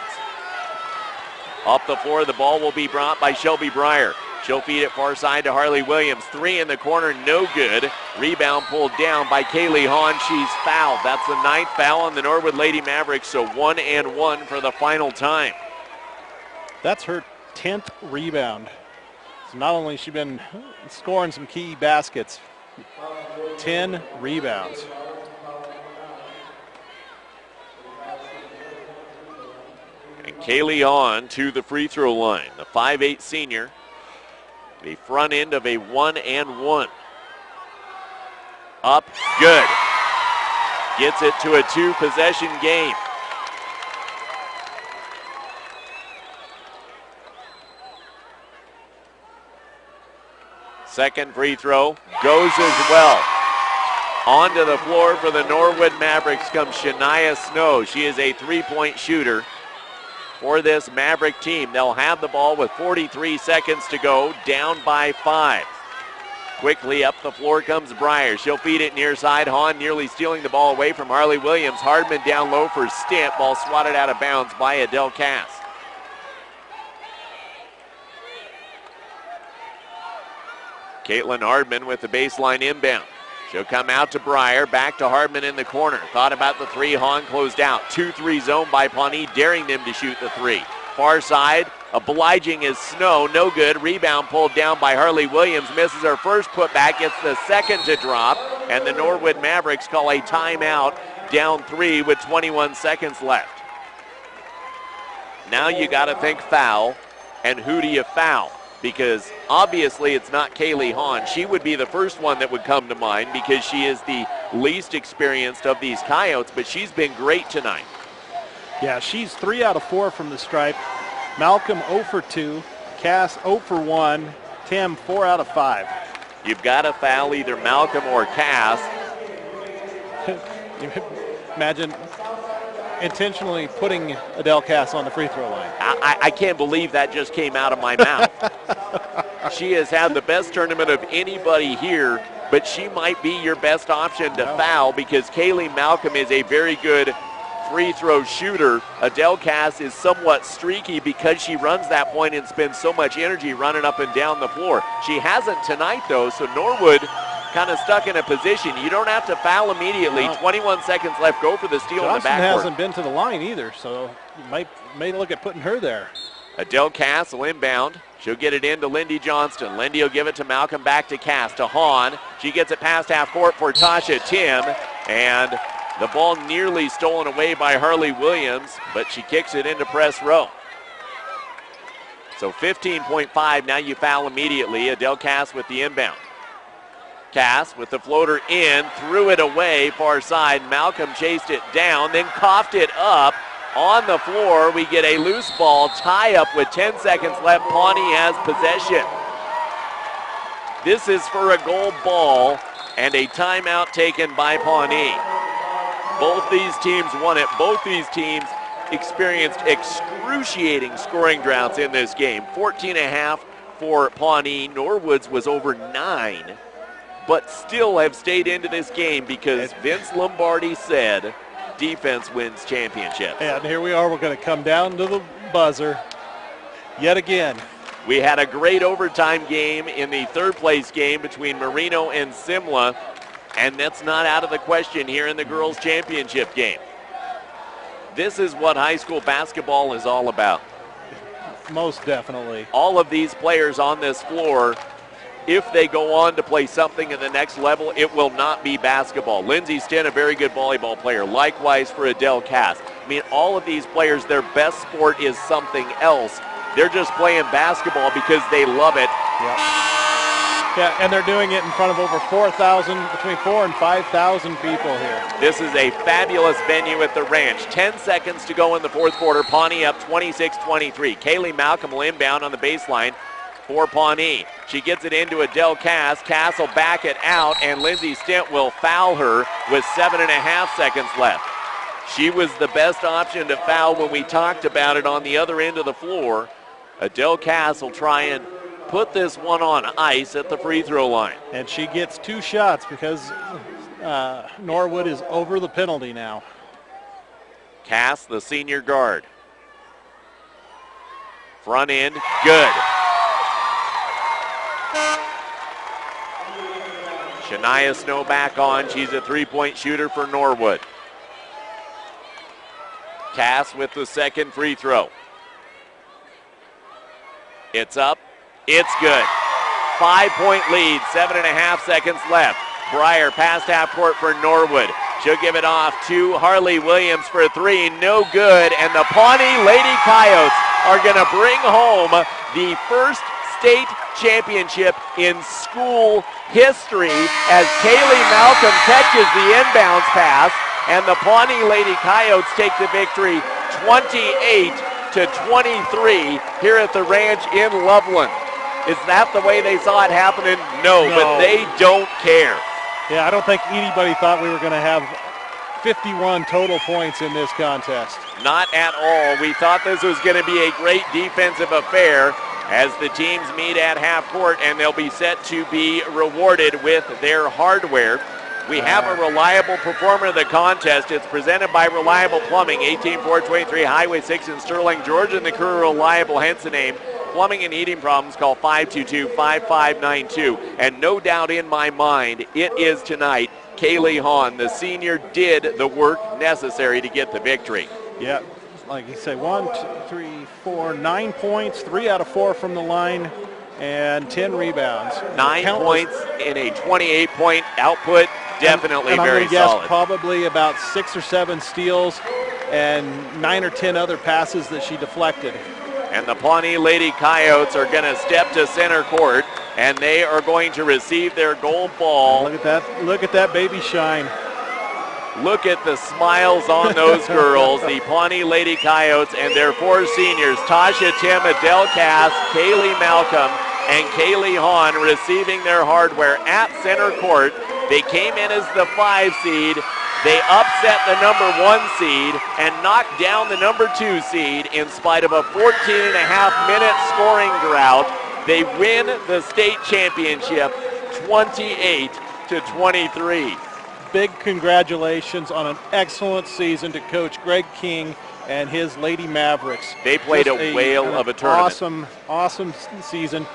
Off the floor, the ball will be brought by Shelby Breyer. She'll feed it far side to Harley Williams. 3 in the corner, no good. Rebound pulled down by Kaylee Hahn. She's fouled. That's the 9th foul on the Norwood Lady Mavericks, so 1-and-1 for the final time. That's her 10th rebound. So not only has she been scoring some key baskets, 10 rebounds. And Kaylee Hahn to the free throw line. The 5'8 senior. The front end of a 1-and-1. Up, good. Gets it to a 2-possession game. Second free throw goes as well. Onto the floor for the Norwood Mavericks comes Shania Snow. She is a three-point shooter for this Maverick team. They'll have the ball with 43 seconds to go, down by 5. Quickly up the floor comes Breyer. She'll feed it near side. Hahn nearly stealing the ball away from Harley Williams. Hardman down low for Stint. Ball swatted out of bounds by Adele Cass. Caitlin Hardman with the baseline inbound. She'll come out to Breyer, back to Hardman in the corner. Thought about the 3, Hahn closed out. 2-3 zone by Pawnee, daring them to shoot the 3. Far side, obliging is Snow, no good. Rebound pulled down by Harley Williams, misses her first putback, gets the second to drop, and the Norwood Mavericks call a timeout, down 3 with 21 seconds left. Now you gotta think foul, and who do you foul? Because obviously it's not Kaylee Hahn. She would be the first one that would come to mind because she is the least experienced of these Coyotes, but she's been great tonight. Yeah, she's 3 out of 4 from the stripe. Malcolm 0 for 2. Cass 0 for 1. Tim 4 out of 5. You've got to foul either Malcolm or Cass. Imagine intentionally putting Adele Cass on the free throw line. I can't believe that just came out of my mouth. She has had the best tournament of anybody here but she might be your best option to foul because Kaylee Malcolm is a very good free throw shooter. Adele Cass is somewhat streaky because she runs that point and spends so much energy running up and down the floor. She hasn't tonight, though, so Norwood kind of stuck in a position. You don't have to foul immediately. No. 21 seconds left. Go for the steal in the backcourt. Hasn't been to the line either, so you may look at putting her there. Adele Cass will inbound. She'll get it into Lindy Johnston. Lindy will give it to Malcolm, back to Cass, to Hahn. She gets it past half court for Tasha Tim, and the ball nearly stolen away by Harley Williams, but she kicks it into press row. So 15.5, now you foul immediately. Adele Cass with the inbound. Cass with the floater in, threw it away, far side. Malcolm chased it down, then coughed it up. On the floor, we get a loose ball, tie up with 10 seconds left. Pawnee has possession. This is for a goal ball and a timeout taken by Pawnee. Both these teams won it. Both these teams experienced excruciating scoring droughts in this game. 14.5 for Pawnee. Norwood's was over 9, but still have stayed into this game because Vince Lombardi said defense wins championships. And here we are. We're going to come down to the buzzer yet again. We had a great overtime game in the third place game between Marino and Simla, and that's not out of the question here in the girls' championship game. This is what high school basketball is all about. Most definitely. All of these players on this floor, if they go on to play something at the next level, it will not be basketball. Lindsay Stinn, a very good volleyball player. Likewise for Adele Cass. I mean, all of these players, their best sport is something else. They're just playing basketball because they love it. Yeah, and they're doing it in front of over 4,000, between 4,000 and 5,000 people here. This is a fabulous venue at the Ranch. 10 seconds to go in the fourth quarter. Pawnee up 26-23. Kaylee Malcolm will inbound on the baseline for Pawnee. She gets it into Adele Cass. Cass will back it out, and Lindsay Stint will foul her with 7.5 seconds left. She was the best option to foul when we talked about it on the other end of the floor. Adele Cass will try and put this one on ice at the free throw line. And she gets 2 shots because Norwood is over the penalty now. Cass, the senior guard. Front end, good. Shania Snow back on. She's a three-point shooter for Norwood. Cass with the second free throw. It's up. It's good. 5-point lead, 7.5 seconds left. Breyer past half court for Norwood. She'll give it off to Harley Williams for 3. No good. And the Pawnee Lady Coyotes are going to bring home the first state championship in school history as Kaylee Malcolm catches the inbounds pass, and the Pawnee Lady Coyotes take the victory 28-23 here at the Ranch in Loveland. Is that the way they saw it happening? No, but they don't care. Yeah, I don't think anybody thought we were going to have 51 total points in this contest. Not at all. We thought this was going to be a great defensive affair as the teams meet at half court, and they'll be set to be rewarded with their hardware. We have a reliable performer of the contest. It's presented by Reliable Plumbing, 18423 Highway 6 in Sterling, Georgia, and the crew Reliable, hence the name. Plumbing and heating problems, call 522-5592. And no doubt in my mind, it is tonight Kaylee Hahn, the senior, did the work necessary to get the victory. Yeah, like you say, 1, 2, 3, 4, 9 points, 3 out of 4 from the line, and 10 rebounds. 9 points in a 28-point output. Definitely and very I'm gonna solid. Guess probably about 6 or 7 steals and 9 or 10 other passes that she deflected. And the Pawnee Lady Coyotes are going to step to center court, and they are going to receive their gold ball. Look at that! Look at that baby shine. Look at the smiles on those girls. The Pawnee Lady Coyotes and their 4 seniors, Tasha Tim, Adele Cass, Kaylee Malcolm, and Kaylee Hahn, receiving their hardware at center court. They came in as the 5 seed. They upset the number 1 seed and knocked down the number 2 seed in spite of a 14.5-minute scoring drought. They win the state championship 28-23. 28-23. Big congratulations on an excellent season to Coach Greg King and his Lady Mavericks. They played Just a whale of a tournament. Awesome season.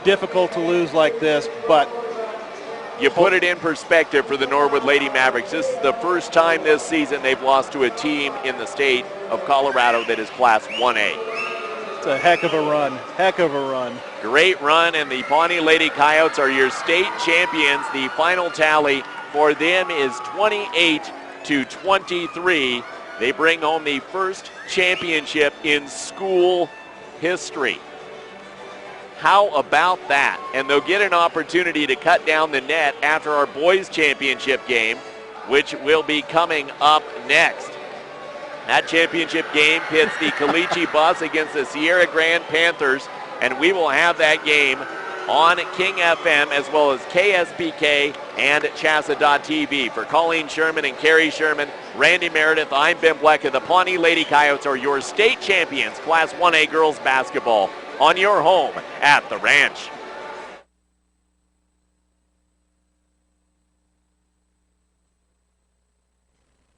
Difficult to lose like this, but you put it in perspective for the Norwood Lady Mavericks. This is the first time this season they've lost to a team in the state of Colorado that is Class 1A. It's a heck of a run. Great run, and the Pawnee Lady Coyotes are your state champions. The final tally for them is 28-23. They bring home the first championship in school history. How about that? And they'll get an opportunity to cut down the net after our boys championship game, which will be coming up next. That championship game pits the Caliche Bus against the Sierra Grande Panthers, and we will have that game on King FM as well as KSPK and CHSAA.tv. For Colleen Sherman and Carrie Sherman, Randy Meredith, I'm Ben Blecka. The Pawnee Lady Coyotes are your state champions, Class 1A girls basketball, on your home at the Ranch.